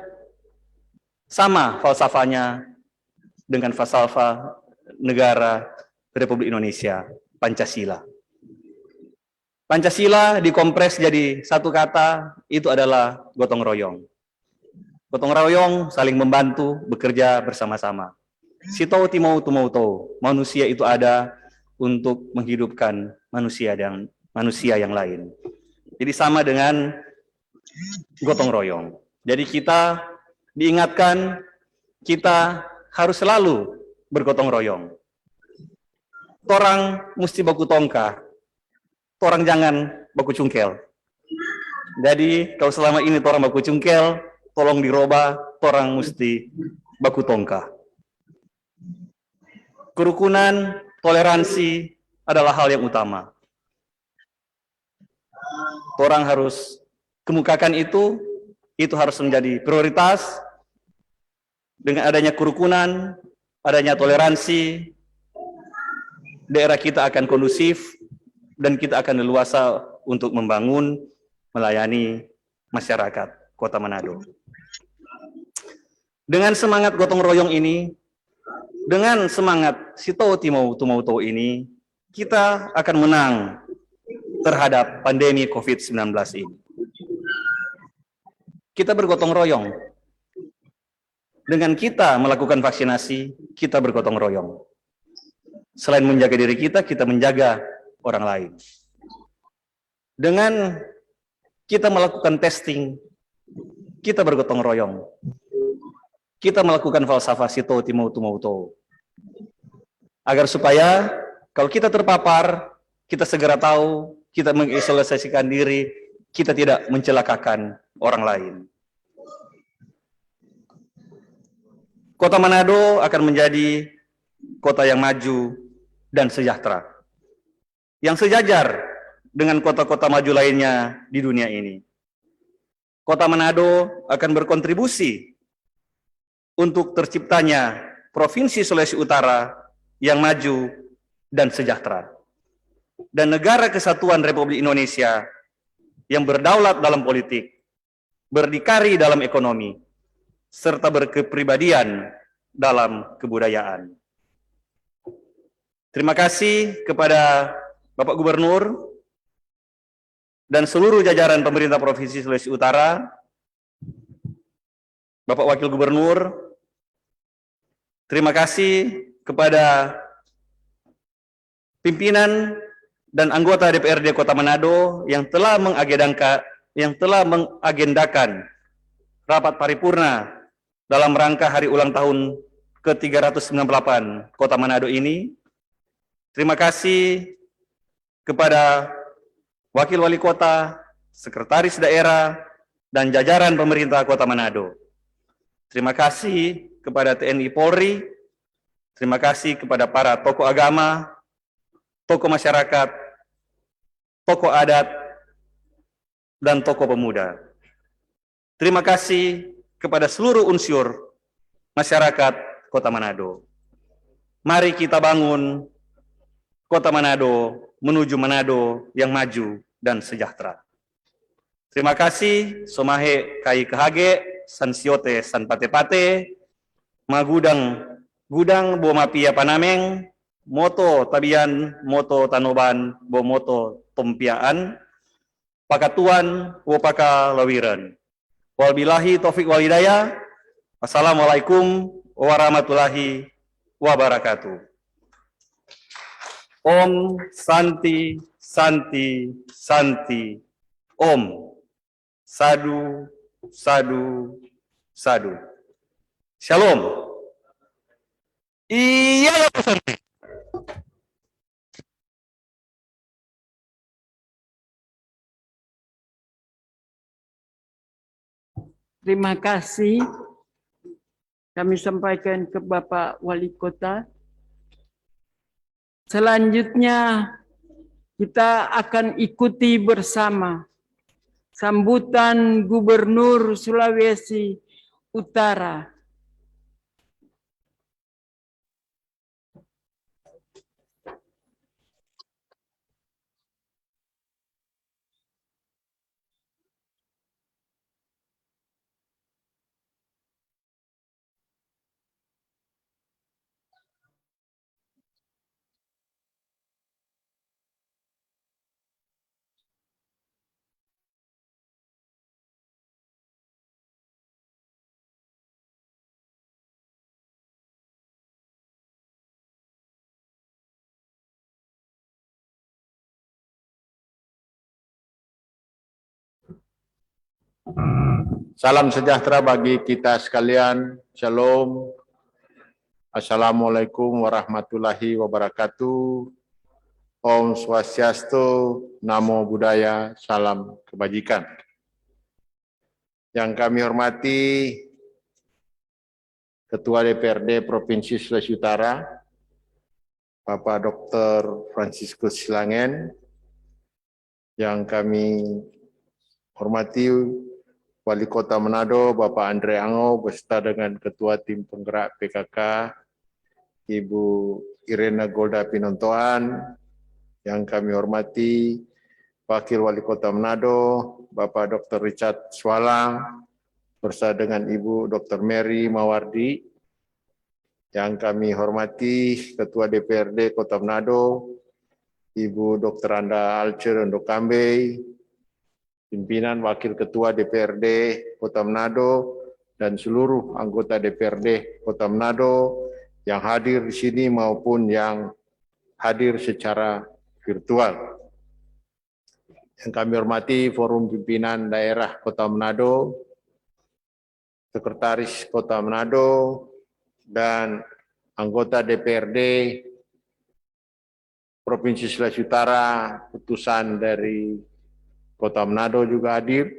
sama falsafahnya dengan falsafah negara Republik Indonesia, Pancasila. Pancasila dikompres jadi satu kata, itu adalah gotong royong. Gotong royong saling membantu, bekerja bersama-sama. Sito timau tumau to, manusia itu ada untuk menghidupkan manusia yang lain. Jadi sama dengan gotong royong. Jadi kita diingatkan, kita harus selalu bergotong royong. Torang mesti baku tongka, torang jangan baku cungkel. Jadi kalau selama ini torang baku cungkel, tolong dirubah, torang mesti baku tongka. Kerukunan, toleransi adalah hal yang utama. Torang harus kemukakan itu harus menjadi prioritas. Dengan adanya kerukunan, adanya toleransi, daerah kita akan kondusif, dan kita akan leluasa untuk membangun, melayani masyarakat Kota Manado. Dengan semangat gotong royong ini, dengan semangat Sito Timau Tumau To ini, kita akan menang terhadap pandemi COVID-19 ini. Kita bergotong royong. Dengan kita melakukan vaksinasi, kita bergotong royong. Selain menjaga diri kita menjaga orang lain. Dengan kita melakukan testing, kita bergotong royong. Kita melakukan falsafah Sito Timau Tumau To. Agar supaya kalau kita terpapar, kita segera tahu, kita mengisolasikan diri, kita tidak mencelakakan orang lain. Kota Manado akan menjadi kota yang maju dan sejahtera, yang sejajar dengan kota-kota maju lainnya di dunia ini. Kota Manado akan berkontribusi untuk terciptanya Provinsi Sulawesi Utara yang maju dan sejahtera, dan negara kesatuan Republik Indonesia yang berdaulat dalam politik, berdikari dalam ekonomi, serta berkepribadian dalam kebudayaan. Terima kasih kepada Bapak Gubernur dan seluruh jajaran pemerintah Provinsi Sulawesi Utara, Bapak Wakil Gubernur. Terima kasih kepada pimpinan dan anggota DPRD Kota Manado yang telah mengagendakan rapat paripurna dalam rangka hari ulang tahun ke-398 Kota Manado ini. Terima kasih kepada Wakil Wali Kota, Sekretaris Daerah, dan jajaran pemerintah Kota Manado. Terima kasih kepada TNI Polri, terima kasih kepada para tokoh agama, tokoh masyarakat, tokoh adat, dan tokoh pemuda. Terima kasih kepada seluruh unsur masyarakat Kota Manado. Mari kita bangun Kota Manado menuju Manado yang maju dan sejahtera. Terima kasih, somahe kai kehage, san siote san pate-pate, magudang gudang bo mapia panameng, moto tabian, moto tanoban, bo moto tompiaan, pakatuan, wo paka lawiran. Wabillahi taufik wal hidayah. Assalamualaikum warahmatullahi wabarakatuh. Om Santi Santi Santi Om. Sadu Sadu Sadu. Shalom. Iya, Pak Santi. Terima kasih. Kami sampaikan ke Bapak Wali Kota. Selanjutnya kita akan ikuti bersama sambutan Gubernur Sulawesi Utara. Salam sejahtera bagi kita sekalian. Shalom. Assalamualaikum warahmatullahi wabarakatuh. Om Swastiastu, Namo Buddhaya, salam kebajikan. Yang kami hormati Ketua DPRD Provinsi Sulawesi Utara, Bapak Dr. Franciscus Silangen, yang kami hormati Wali Kota Manado, Bapak Andre Ango, beserta dengan Ketua Tim Penggerak PKK, Ibu Irena Golda Pinontoan, yang kami hormati Wakil Wali Kota Manado, Bapak Dr. Richard Swalang, bersama dengan Ibu Dr. Mary Mawardi, yang kami hormati Ketua DPRD Kota Manado, Ibu Dr. Anda Alcer Ndokambe, pimpinan Wakil Ketua DPRD Kota Manado, dan seluruh anggota DPRD Kota Manado yang hadir di sini maupun yang hadir secara virtual. Yang kami hormati Forum Pimpinan Daerah Kota Manado, Sekretaris Kota Manado, dan anggota DPRD Provinsi Sulawesi Utara, putusan dari Kota Manado juga hadir,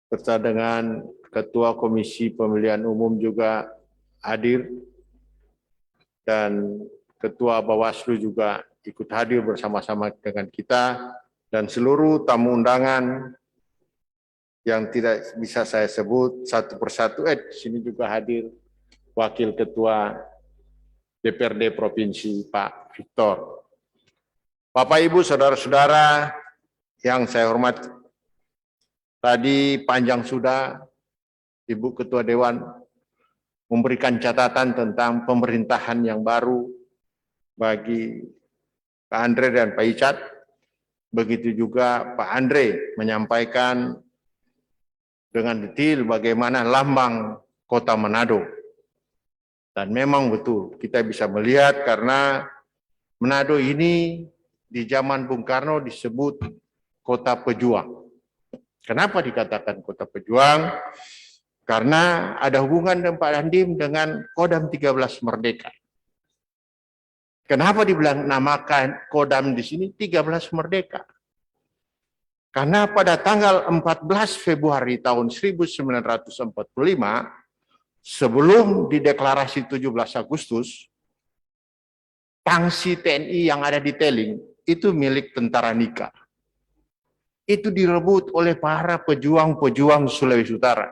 serta dengan Ketua Komisi Pemilihan Umum juga hadir, dan Ketua Bawaslu juga ikut hadir bersama-sama dengan kita, dan seluruh tamu undangan yang tidak bisa saya sebut satu persatu. Di sini juga hadir Wakil Ketua DPRD Provinsi Pak Victor. Bapak, Ibu, Saudara-saudara yang saya hormati, tadi panjang sudah Ibu Ketua Dewan memberikan catatan tentang pemerintahan yang baru bagi Pak Andre dan Pak Icat. Begitu juga Pak Andre menyampaikan dengan detail bagaimana lambang Kota Manado. Dan memang betul kita bisa melihat karena Manado ini di zaman Bung Karno disebut Kota Pejuang. Kenapa dikatakan Kota Pejuang? Karena ada hubungan dengan Pak Dandim dengan Kodam 13 Merdeka. Kenapa dibilang namakan Kodam di sini 13 Merdeka? Karena pada tanggal 14 Februari tahun 1945, sebelum dideklarasi 17 Agustus, tangsi TNI yang ada di Teling itu milik tentara Nika. Itu direbut oleh para pejuang-pejuang Sulawesi Utara.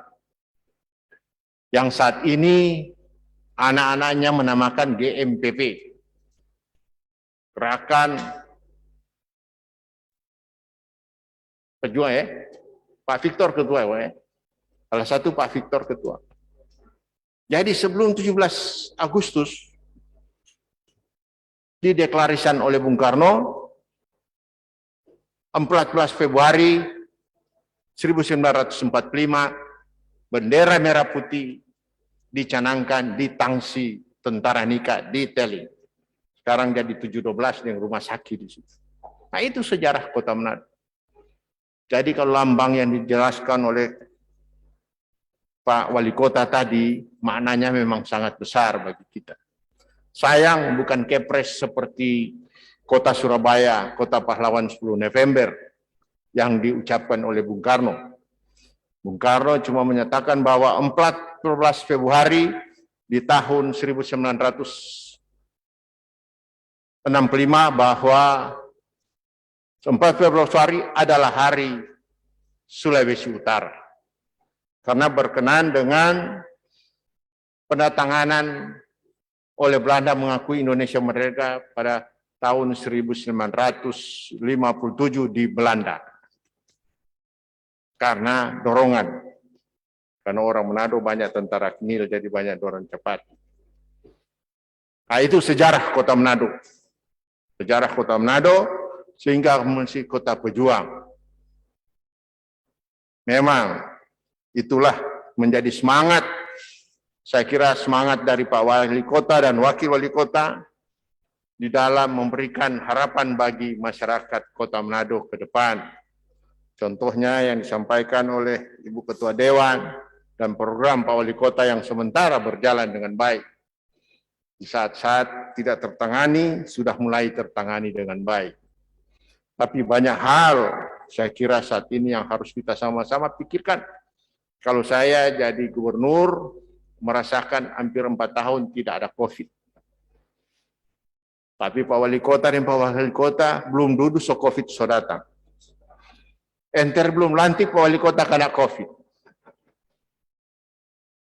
Yang saat ini anak-anaknya menamakan GMPP. Gerakan Pejuang ya. Pak Victor ketua ya. Salah satu Pak Victor ketua. Jadi sebelum 17 Agustus dideklarasikan oleh Bung Karno, 14 Februari 1945 bendera merah putih dicanangkan di tangsi tentara Nika di Teling. Sekarang jadi 712 yang rumah sakit di situ. Nah, itu sejarah Kota Manado. Jadi kalau lambang yang dijelaskan oleh Pak Wali Kota tadi, maknanya memang sangat besar bagi kita. Sayang bukan kepres seperti Kota Surabaya, Kota Pahlawan 10 November yang diucapkan oleh Bung Karno. Bung Karno cuma menyatakan bahwa 14 Februari di tahun 1965 bahwa 4 Februari adalah hari Sulawesi Utara. Karena berkenaan dengan pendatanganan oleh Belanda mengakui Indonesia merdeka pada tahun 1957 di Belanda. Karena dorongan. Karena orang Manado banyak tentara Knil, jadi banyak dorong cepat. Nah, itu sejarah Kota Manado. Sejarah Kota Manado sehingga menjadi Kota Pejuang. Memang itulah menjadi semangat, saya kira semangat dari Pak Wali Kota dan Wakil Wali Kota di dalam memberikan harapan bagi masyarakat Kota Manado ke depan. Contohnya yang disampaikan oleh Ibu Ketua Dewan dan program Pak Wali Kota yang sementara berjalan dengan baik. Di saat-saat tidak tertangani, sudah mulai tertangani dengan baik. Tapi banyak hal saya kira saat ini yang harus kita sama-sama pikirkan. Kalau saya jadi gubernur, merasakan hampir 4 tahun tidak ada COVID. Tapi Pak Wali Kota dan Pak Wali Kota belum duduk so COVID so datang. Enter belum lantik Pak Wali Kota kena COVID.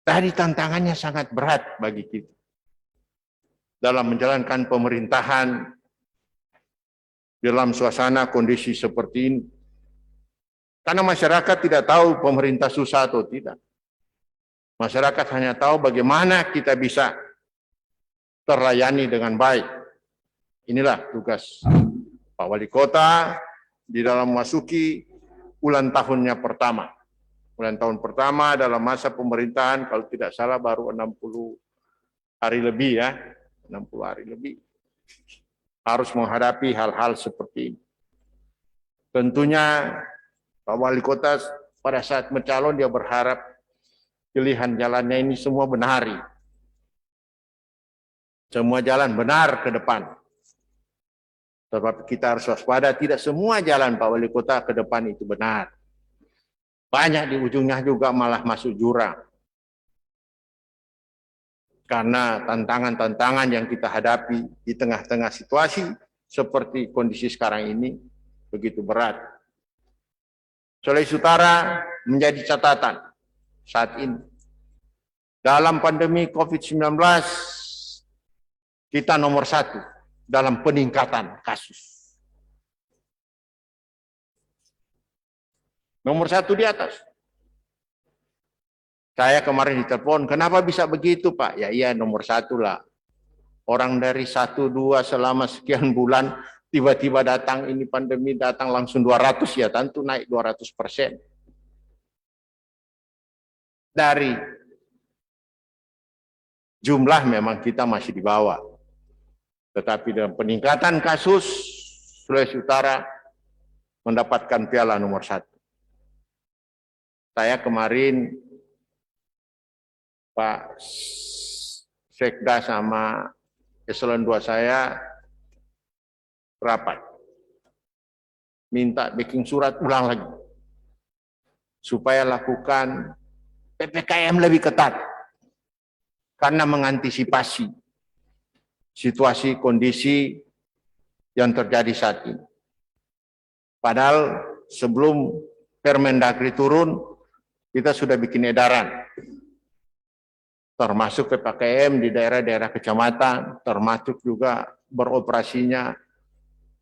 Tadi tantangannya sangat berat bagi kita dalam menjalankan pemerintahan dalam suasana kondisi seperti ini. Karena masyarakat tidak tahu pemerintah susah atau tidak. Masyarakat hanya tahu bagaimana kita bisa terlayani dengan baik. Inilah tugas Pak Wali Kota di dalam memasuki ulang tahunnya pertama. Ulang tahun pertama dalam masa pemerintahan, kalau tidak salah baru 60 hari lebih ya. 60 hari lebih. Harus menghadapi hal-hal seperti ini. Tentunya Pak Wali Kota pada saat mencalon dia berharap pilihan jalannya ini semua benari. Semua jalan benar ke depan. Tetapi kita harus waspada, tidak semua jalan Pak Wali Kota ke depan itu benar. Banyak di ujungnya juga malah masuk jurang. Karena tantangan-tantangan yang kita hadapi di tengah-tengah situasi seperti kondisi sekarang ini begitu berat. Sulawesi Utara menjadi catatan saat ini. Dalam pandemi COVID-19, kita nomor 1 dalam peningkatan kasus. Nomor 1 di atas. Saya kemarin ditelepon, kenapa bisa begitu Pak? Ya iya nomor 1 lah. Orang dari 1, 2 selama sekian bulan, tiba-tiba datang ini pandemi datang langsung 200 ya tentu naik 200%. Dari jumlah memang kita masih di bawah. Tetapi dalam peningkatan kasus, Sulawesi Utara mendapatkan piala nomor 1. Saya kemarin Pak Sekda sama Eselon 2 saya rapat. Minta bikin surat ulang lagi. Supaya lakukan PPKM lebih ketat. Karena mengantisipasi situasi kondisi yang terjadi saat ini. Padahal sebelum Permendagri turun, kita sudah bikin edaran. Termasuk PPKM di daerah-daerah kecamatan, termasuk juga beroperasinya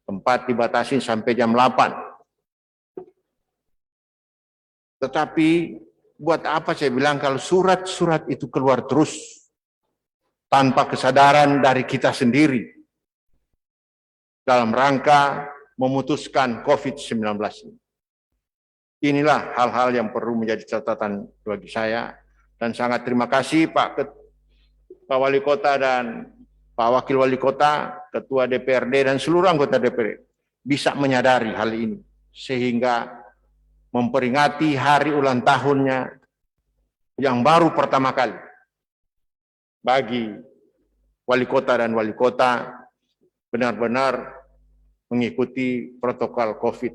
tempat dibatasi sampai jam 8. Tetapi buat apa saya bilang kalau surat-surat itu keluar terus tanpa kesadaran dari kita sendiri dalam rangka memutuskan COVID-19 ini. Inilah hal-hal yang perlu menjadi catatan bagi saya. Dan sangat terima kasih Pak Wali Kota dan Pak Wakil Wali Kota, Ketua DPRD dan seluruh anggota DPRD bisa menyadari hal ini. Sehingga memperingati hari ulang tahunnya yang baru pertama kali bagi wali kota dan wali kota benar-benar mengikuti protokol COVID.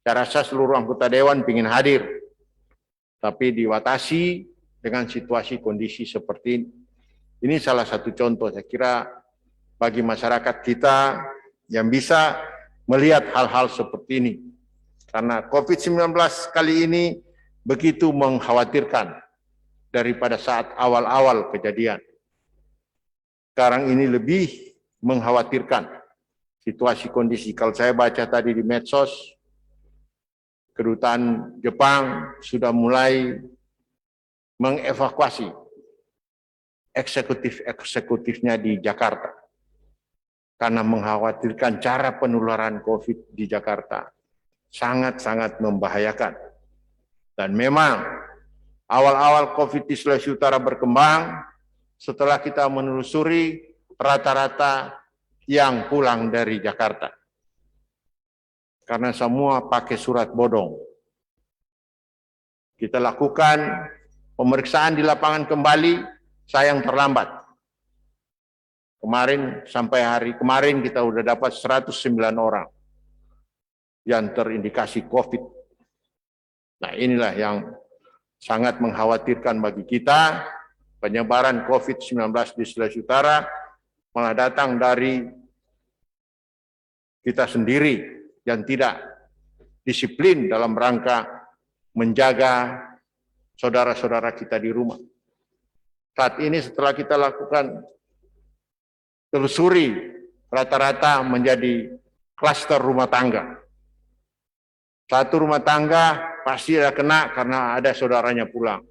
Saya rasa seluruh anggota dewan ingin hadir, tapi diwatasi dengan situasi kondisi seperti ini. Ini salah satu contoh saya kira bagi masyarakat kita yang bisa melihat hal-hal seperti ini. Karena COVID-19 kali ini begitu mengkhawatirkan daripada saat awal-awal kejadian. Sekarang ini lebih mengkhawatirkan situasi kondisi. Kalau saya baca tadi di medsos, kedutaan Jepang sudah mulai mengevakuasi eksekutifnya di Jakarta. Karena mengkhawatirkan cara penularan COVID di Jakarta sangat-sangat membahayakan. Dan memang awal-awal COVID di Sulawesi Utara berkembang setelah kita menelusuri rata-rata yang pulang dari Jakarta. Karena semua pakai surat bodong. Kita lakukan pemeriksaan di lapangan kembali, sayang terlambat. Kemarin sampai hari kemarin kita sudah dapat 109 orang yang terindikasi COVID. Nah, inilah yang sangat mengkhawatirkan bagi kita. Penyebaran COVID-19 di Sulawesi Utara malah datang dari kita sendiri yang tidak disiplin dalam rangka menjaga saudara-saudara kita di rumah. Saat ini setelah kita lakukan telusuri, rata-rata menjadi klaster rumah tangga. Satu rumah tangga pasti ada kena karena ada saudaranya pulang.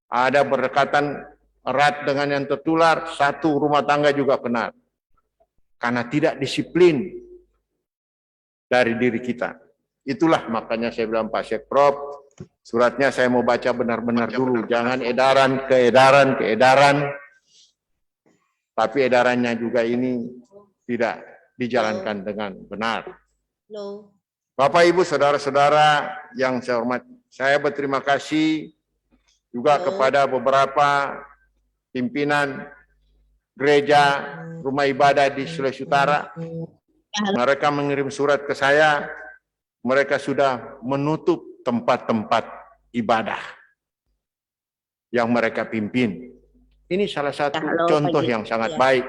Ada berdekatan erat dengan yang tertular, satu rumah tangga juga kena. Karena tidak disiplin dari diri kita. Itulah makanya saya bilang Pak Sekprop, suratnya saya mau baca benar-benar dulu. Jangan edaran, tapi edarannya juga ini tidak dijalankan dengan benar. Bapak, Ibu, saudara-saudara yang saya hormati, saya berterima kasih juga kepada beberapa pimpinan gereja, rumah ibadah di Sulawesi Utara. Mereka mengirim surat ke saya, mereka sudah menutup tempat-tempat ibadah yang mereka pimpin. Ini salah satu contoh yang sangat baik.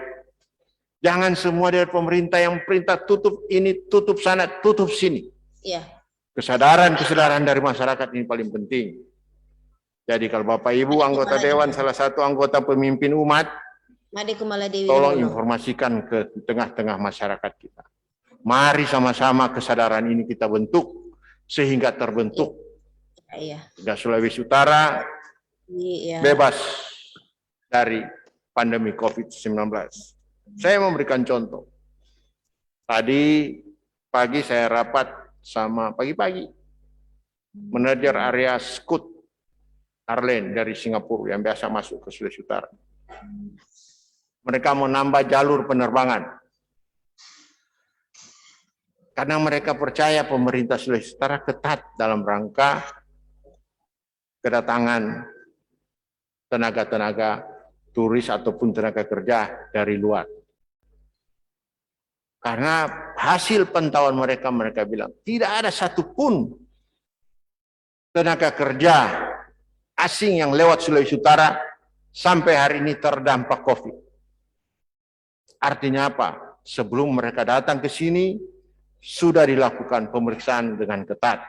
Jangan semua dari pemerintah yang perintah tutup ini, tutup sana, tutup sini. Kesadaran dari masyarakat ini paling penting. Jadi kalau Bapak Ibu anggota Dewan, salah satu anggota pemimpin umat, tolong informasikan ke tengah-tengah masyarakat kita. Mari sama-sama kesadaran ini kita bentuk, sehingga terbentuk. Sehingga Sulawesi Utara bebas dari pandemi COVID-19. Saya memberikan contoh. Tadi pagi saya rapat sama pagi-pagi manajer area Scoot Arlen dari Singapura yang biasa masuk ke Sulawesi Utara. Mereka mau nambah jalur penerbangan. Karena mereka percaya pemerintah Sulawesi Utara ketat dalam rangka kedatangan tenaga-tenaga turis ataupun tenaga kerja dari luar. Karena hasil pantauan mereka bilang, tidak ada satupun tenaga kerja asing yang lewat Sulawesi Utara sampai hari ini terdampak COVID. Artinya apa? Sebelum mereka datang ke sini, sudah dilakukan pemeriksaan dengan ketat.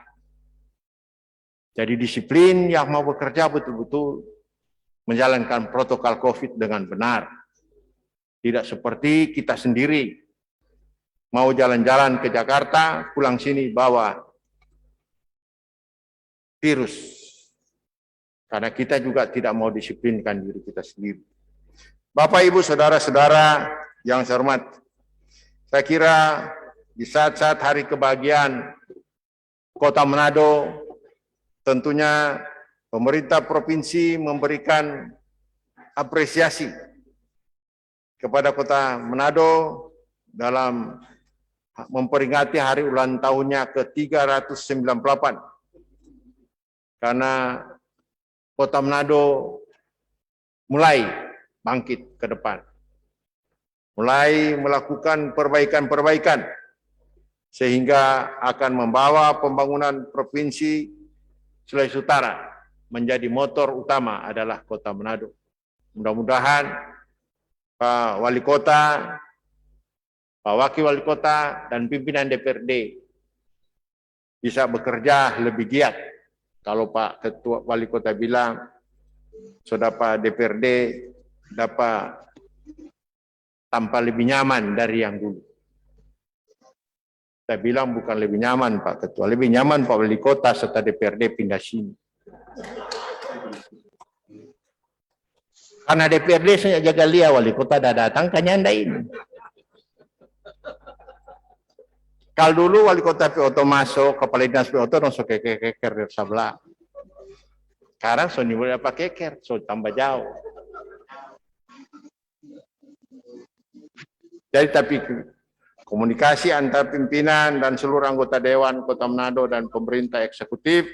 Jadi disiplin yang mau bekerja betul-betul menjalankan protokol COVID dengan benar. Tidak seperti kita sendiri, mau jalan-jalan ke Jakarta, pulang sini bawa virus. Karena kita juga tidak mau disiplinkan diri kita sendiri. Bapak, Ibu, saudara-saudara yang saya hormati, saya kira di saat-saat hari kebahagiaan Kota Manado, tentunya pemerintah provinsi memberikan apresiasi kepada Kota Manado dalam memperingati hari ulang tahunnya ke-398. Karena Kota Manado mulai bangkit ke depan. Mulai melakukan perbaikan-perbaikan sehingga akan membawa pembangunan Provinsi Sulawesi Utara menjadi motor utama adalah Kota Manado. Mudah-mudahan Pak Wali Kota, Pak Wakil Wali Kota, dan pimpinan DPRD bisa bekerja lebih giat. Kalau Pak Ketua Wali Kota bilang, sudah Pak DPRD dapat tanpa lebih nyaman dari yang dulu. Saya bilang bukan lebih nyaman Pak Ketua, lebih nyaman Pak Wali Kota serta DPRD pindah sini. Karena DPRD saya jaga lia, Wali Kota dah datang ke nyanda ini. Kalau dulu Wali Kota P.O.T. masuk, Kepala Dinas P.O.T. langsung keker dari sebelah. Sekarang so boleh apa keker, so tambah jauh. Jadi tapi komunikasi antar pimpinan dan seluruh anggota Dewan Kota Manado dan pemerintah eksekutif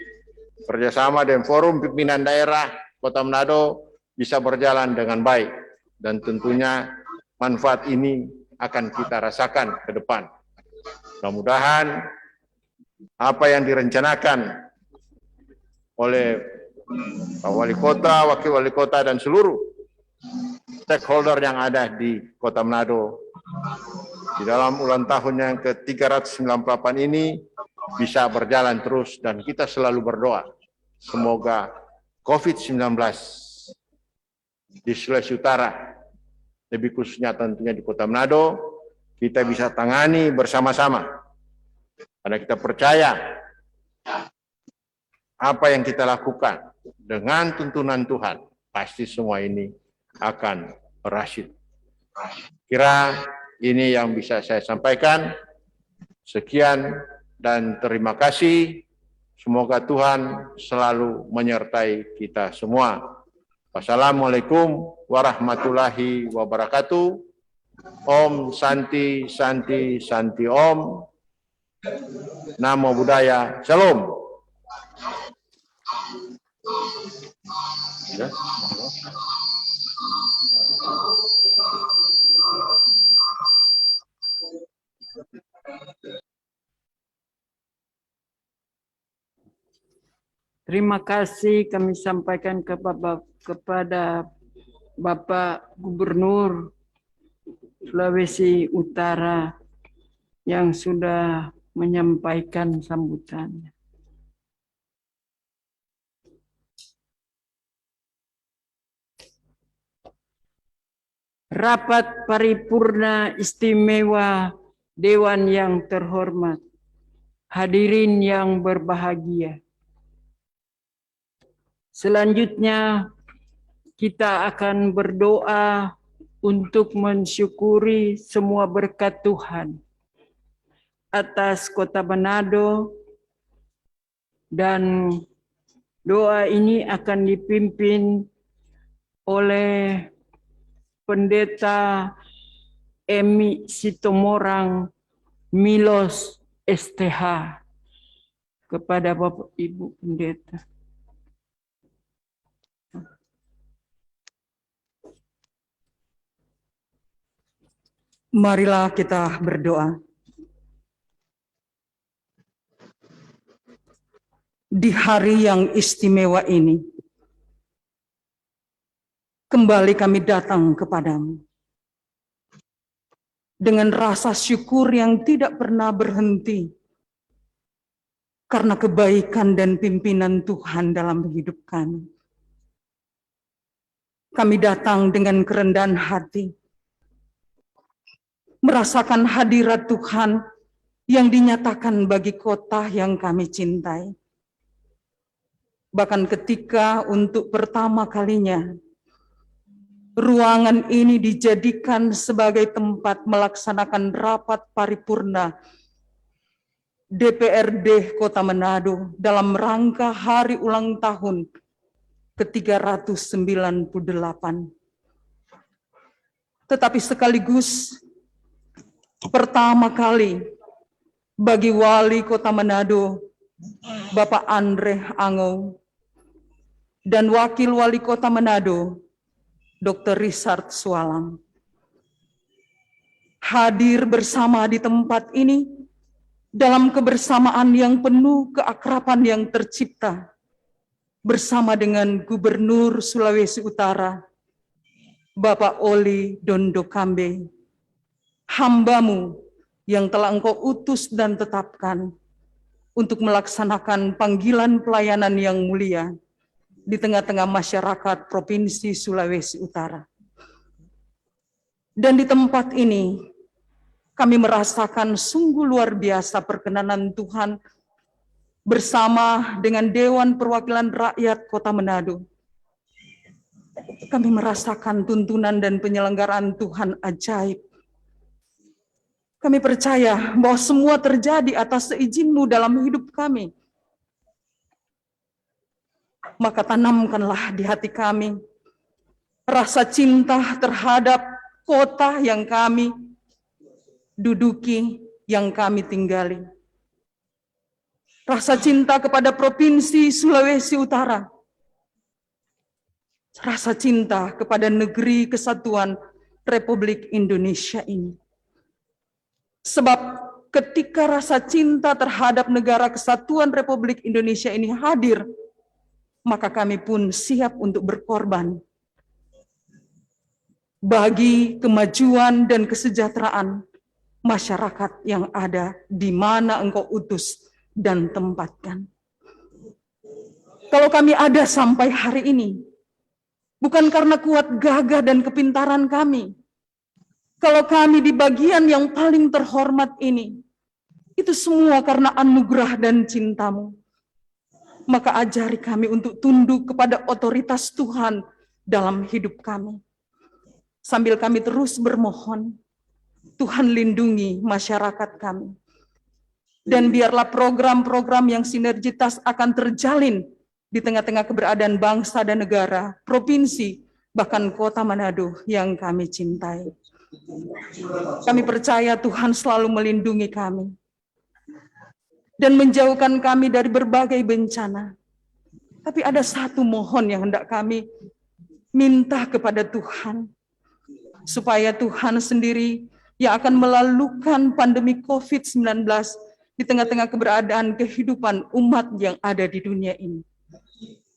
kerjasama dengan forum pimpinan daerah Kota Manado bisa berjalan dengan baik. Dan tentunya manfaat ini akan kita rasakan ke depan. Mudah-mudahan apa yang direncanakan oleh Pak Wali Kota, Wakil Wali Kota, dan seluruh stakeholder yang ada di Kota Manado di dalam ulang tahun yang ke-398 ini bisa berjalan terus, dan kita selalu berdoa semoga COVID-19 di Sulawesi Utara, lebih khususnya tentunya di Kota Manado, kita bisa tangani bersama-sama. Karena kita percaya apa yang kita lakukan dengan tuntunan Tuhan, pasti semua ini akan berhasil. Kira ini yang bisa saya sampaikan. Sekian dan terima kasih. Semoga Tuhan selalu menyertai kita semua. Wassalamualaikum warahmatullahi wabarakatuh. Om Santi Santi Santi Om. Namo Buddhaya. Shalom. Ya. Terima kasih kami sampaikan kepada Bapak Gubernur Sulawesi Utara yang sudah menyampaikan sambutannya. Rapat paripurna istimewa Dewan yang terhormat, hadirin yang berbahagia. Selanjutnya kita akan berdoa untuk mensyukuri semua berkat Tuhan atas Kota Manado, dan doa ini akan dipimpin oleh Pendeta Emi Sitomorang Milos STH. Kepada Bapak Ibu Pendeta. Marilah kita berdoa. Di hari yang istimewa ini, kembali kami datang kepadamu dengan rasa syukur yang tidak pernah berhenti karena kebaikan dan pimpinan Tuhan dalam hidup kami. Kami datang dengan kerendahan hati, merasakan hadirat Tuhan yang dinyatakan bagi kota yang kami cintai. Bahkan ketika untuk pertama kalinya ruangan ini dijadikan sebagai tempat melaksanakan rapat paripurna DPRD Kota Manado dalam rangka hari ulang tahun ke-398. Tetapi sekaligus pertama kali bagi Wali Kota Manado, Bapak Andre Angou, dan Wakil Wali Kota Manado, Dr. Richard Sualang, hadir bersama di tempat ini dalam kebersamaan yang penuh keakraban yang tercipta bersama dengan Gubernur Sulawesi Utara, Bapak Oli Dondo Kambe, hamba-Mu yang telah Engkau utus dan tetapkan untuk melaksanakan panggilan pelayanan yang mulia di tengah-tengah masyarakat Provinsi Sulawesi Utara. Dan di tempat ini, kami merasakan sungguh luar biasa perkenanan Tuhan bersama dengan Dewan Perwakilan Rakyat Kota Manado. Kami merasakan tuntunan dan penyelenggaraan Tuhan ajaib. Kami percaya bahwa semua terjadi atas seizin-Mu dalam hidup kami. Maka tanamkanlah di hati kami rasa cinta terhadap kota yang kami duduki, yang kami tinggali. rasa cinta kepada Provinsi Sulawesi Utara, rasa cinta kepada negeri kesatuan Republik Indonesia ini. Sebab ketika rasa cinta terhadap negara kesatuan Republik Indonesia ini hadir, maka kami pun siap untuk berkorban bagi kemajuan dan kesejahteraan masyarakat yang ada di mana Engkau utus dan tempatkan. Kalau kami ada sampai hari ini, bukan karena kuat gagah dan kepintaran kami. Kalau kami di bagian yang paling terhormat ini, itu semua karena anugerah dan cinta-Mu. Maka ajari kami untuk tunduk kepada otoritas Tuhan dalam hidup kami. Sambil kami terus bermohon, Tuhan lindungi masyarakat kami. Dan biarlah program-program yang sinergitas akan terjalin di tengah-tengah keberadaan bangsa dan negara, provinsi, bahkan kota Manado yang kami cintai. Kami percaya Tuhan selalu melindungi kami dan menjauhkan kami dari berbagai bencana. Tapi ada satu mohon yang hendak kami minta kepada Tuhan, supaya Tuhan sendiri yang akan melalukan pandemi COVID-19 di tengah-tengah keberadaan kehidupan umat yang ada di dunia ini.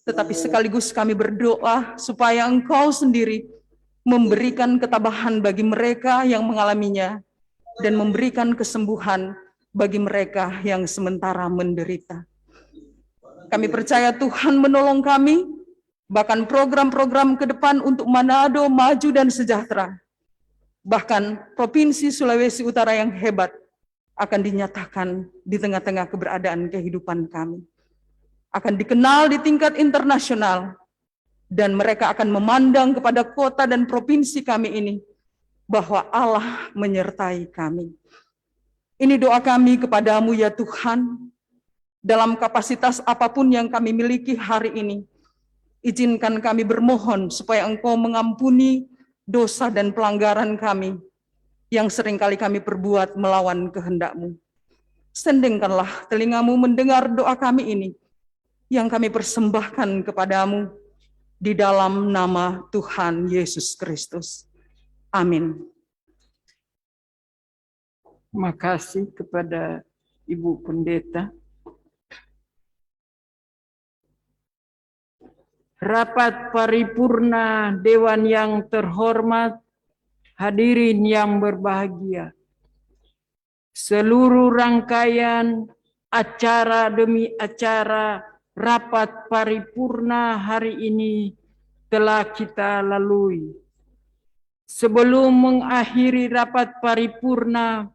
Tetapi sekaligus kami berdoa supaya Engkau sendiri memberikan ketabahan bagi mereka yang mengalaminya dan memberikan kesembuhan bagi mereka yang sementara menderita. Kami percaya Tuhan menolong kami, bahkan program-program ke depan untuk Manado maju dan sejahtera. Bahkan Provinsi Sulawesi Utara yang hebat akan dinyatakan di tengah-tengah keberadaan kehidupan kami. Akan dikenal di tingkat internasional, dan mereka akan memandang kepada kota dan provinsi kami ini bahwa Allah menyertai kami. Ini doa kami kepadamu ya Tuhan, dalam kapasitas apapun yang kami miliki hari ini. Izinkan kami bermohon supaya Engkau mengampuni dosa dan pelanggaran kami yang seringkali kami perbuat melawan kehendak-Mu. Sendengkanlah telinga-Mu mendengar doa kami ini yang kami persembahkan kepadamu di dalam nama Tuhan Yesus Kristus. Amin. Terima kasih kepada Ibu Pendeta. Rapat paripurna Dewan yang terhormat, hadirin yang berbahagia. Seluruh rangkaian acara demi acara rapat paripurna hari ini telah kita lalui. Sebelum mengakhiri rapat paripurna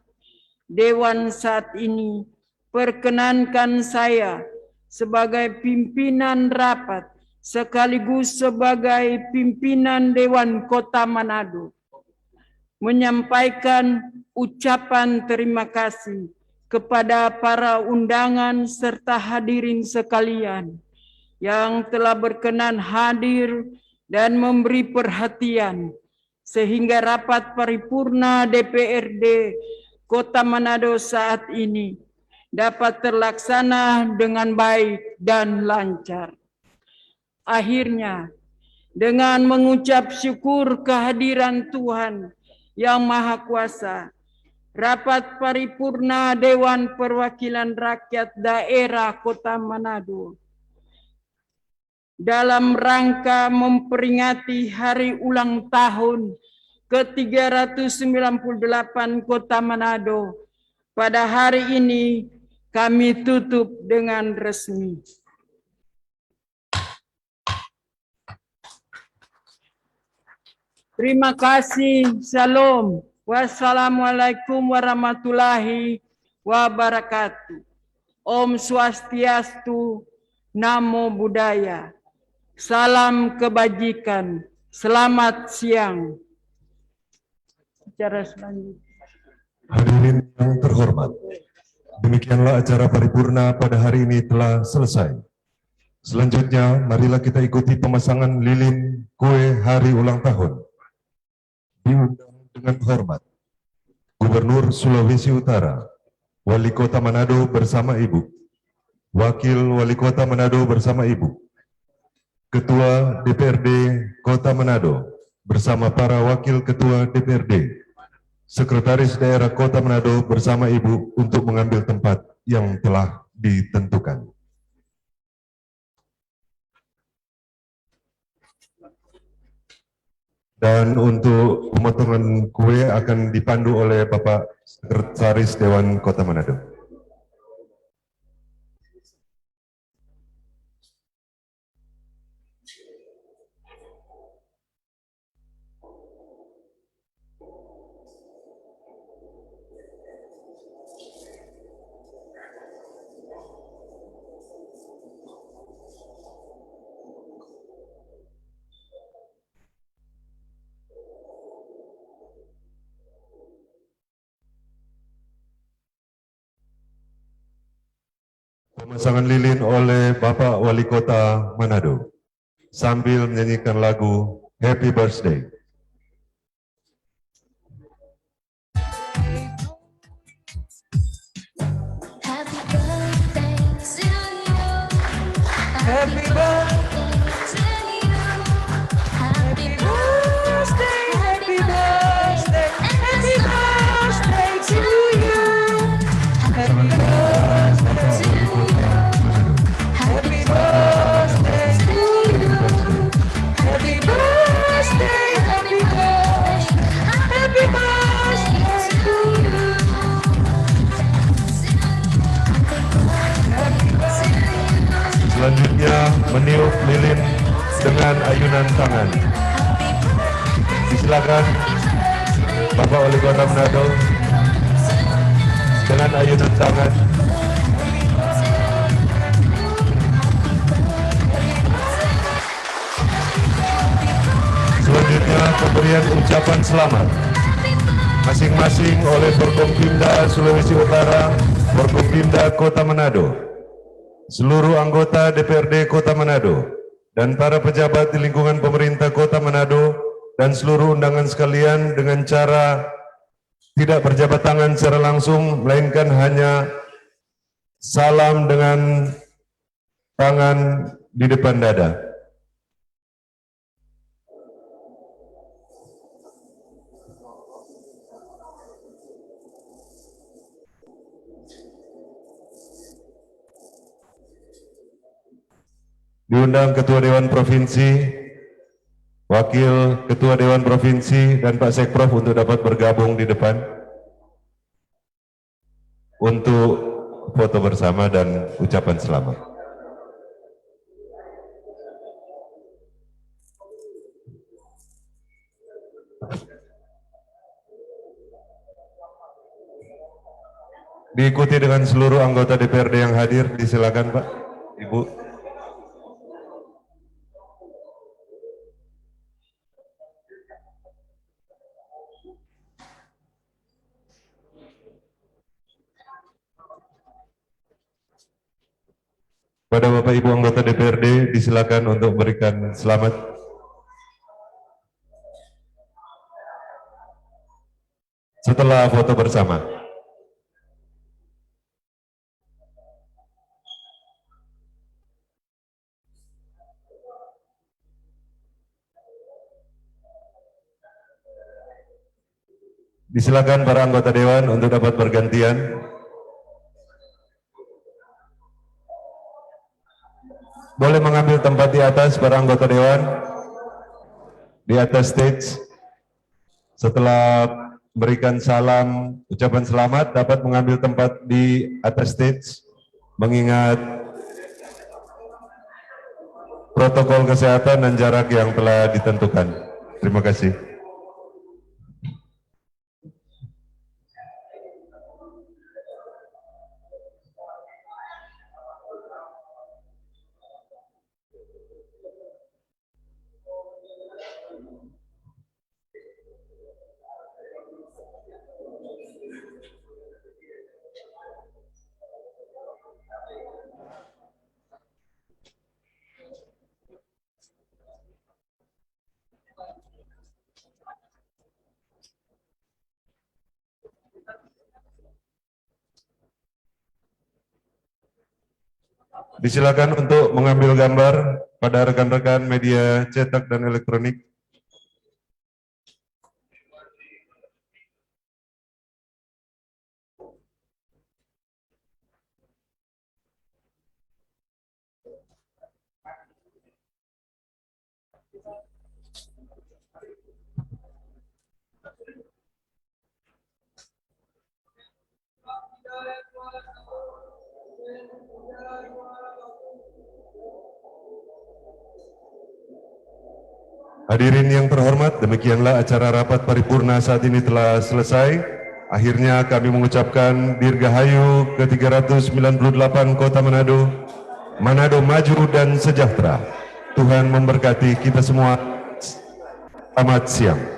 Dewan saat ini, perkenankan saya sebagai pimpinan rapat sekaligus sebagai pimpinan Dewan Kota Manado menyampaikan ucapan terima kasih kepada para undangan serta hadirin sekalian yang telah berkenan hadir dan memberi perhatian sehingga rapat paripurna DPRD Kota Manado saat ini dapat terlaksana dengan baik dan lancar. Akhirnya, dengan mengucap syukur kehadiran Tuhan yang Maha Kuasa, rapat paripurna Dewan Perwakilan Rakyat Daerah Kota Manado dalam rangka memperingati hari ulang tahun ke-398 Kota Manado pada hari ini kami tutup dengan resmi. Terima kasih. Salam. Wassalamualaikum warahmatullahi wabarakatuh. Om Swastiastu, Namo Buddhaya. Salam kebajikan. Selamat siang. Acara selanjutnya. Hadirin yang terhormat, demikianlah acara paripurna pada hari ini telah selesai. Selanjutnya, marilah kita ikuti pemasangan lilin kue hari ulang tahun. Diundang dengan hormat Gubernur Sulawesi Utara, Wali Kota Manado bersama Ibu, Wakil Wali Kota Manado bersama Ibu, Ketua DPRD Kota Manado bersama para Wakil Ketua DPRD, Sekretaris Daerah Kota Manado bersama Ibu untuk mengambil tempat yang telah ditentukan. Dan untuk pemotongan kue akan dipandu oleh Bapak Sekretaris Dewan Kota Manado. Pemasangan lilin oleh Bapak Wali Kota Manado sambil menyanyikan lagu Happy Birthday. Happy birthday to you. Happy birthday to you. Happy birthday, happy birthday, happy birthday to you. Happy birthday to you. Happy birthday to you. Happy birthday, happy birthday, happy birthday to you. Selanjutnya meniup lilin dengan ayunan tangan. Disilakan Bapak Wali Kota Manado dengan ayunan tangan. Selanjutnya pemberian ucapan selamat masing-masing oleh Forkompimda Sulawesi Utara, Forkompimda Kota Manado, seluruh anggota DPRD Kota Manado, dan para pejabat di lingkungan pemerintah Kota Manado, dan seluruh undangan sekalian dengan cara tidak berjabat tangan secara langsung, melainkan hanya salam dengan tangan di depan dada. Diundang Ketua Dewan Provinsi, Wakil Ketua Dewan Provinsi, dan Pak Sekprov untuk dapat bergabung di depan untuk foto bersama dan ucapan selamat. Diikuti dengan seluruh anggota DPRD yang hadir, disilakan Pak, Ibu. Pada Bapak Ibu anggota DPRD, disilakan untuk berikan selamat. Setelah foto bersama. Disilakan para anggota Dewan untuk dapat bergantian. Boleh mengambil tempat di atas para anggota Dewan, di atas stage. Setelah berikan salam, ucapan selamat, dapat mengambil tempat di atas stage, mengingat protokol kesehatan dan jarak yang telah ditentukan. Terima kasih. Disilakan untuk mengambil gambar pada rekan-rekan media cetak dan elektronik. Hadirin yang terhormat, demikianlah acara rapat paripurna saat ini telah selesai. Akhirnya kami mengucapkan Dirgahayu ke-398 Kota Manado, Manado maju dan sejahtera. Tuhan memberkati kita semua. Selamat siang.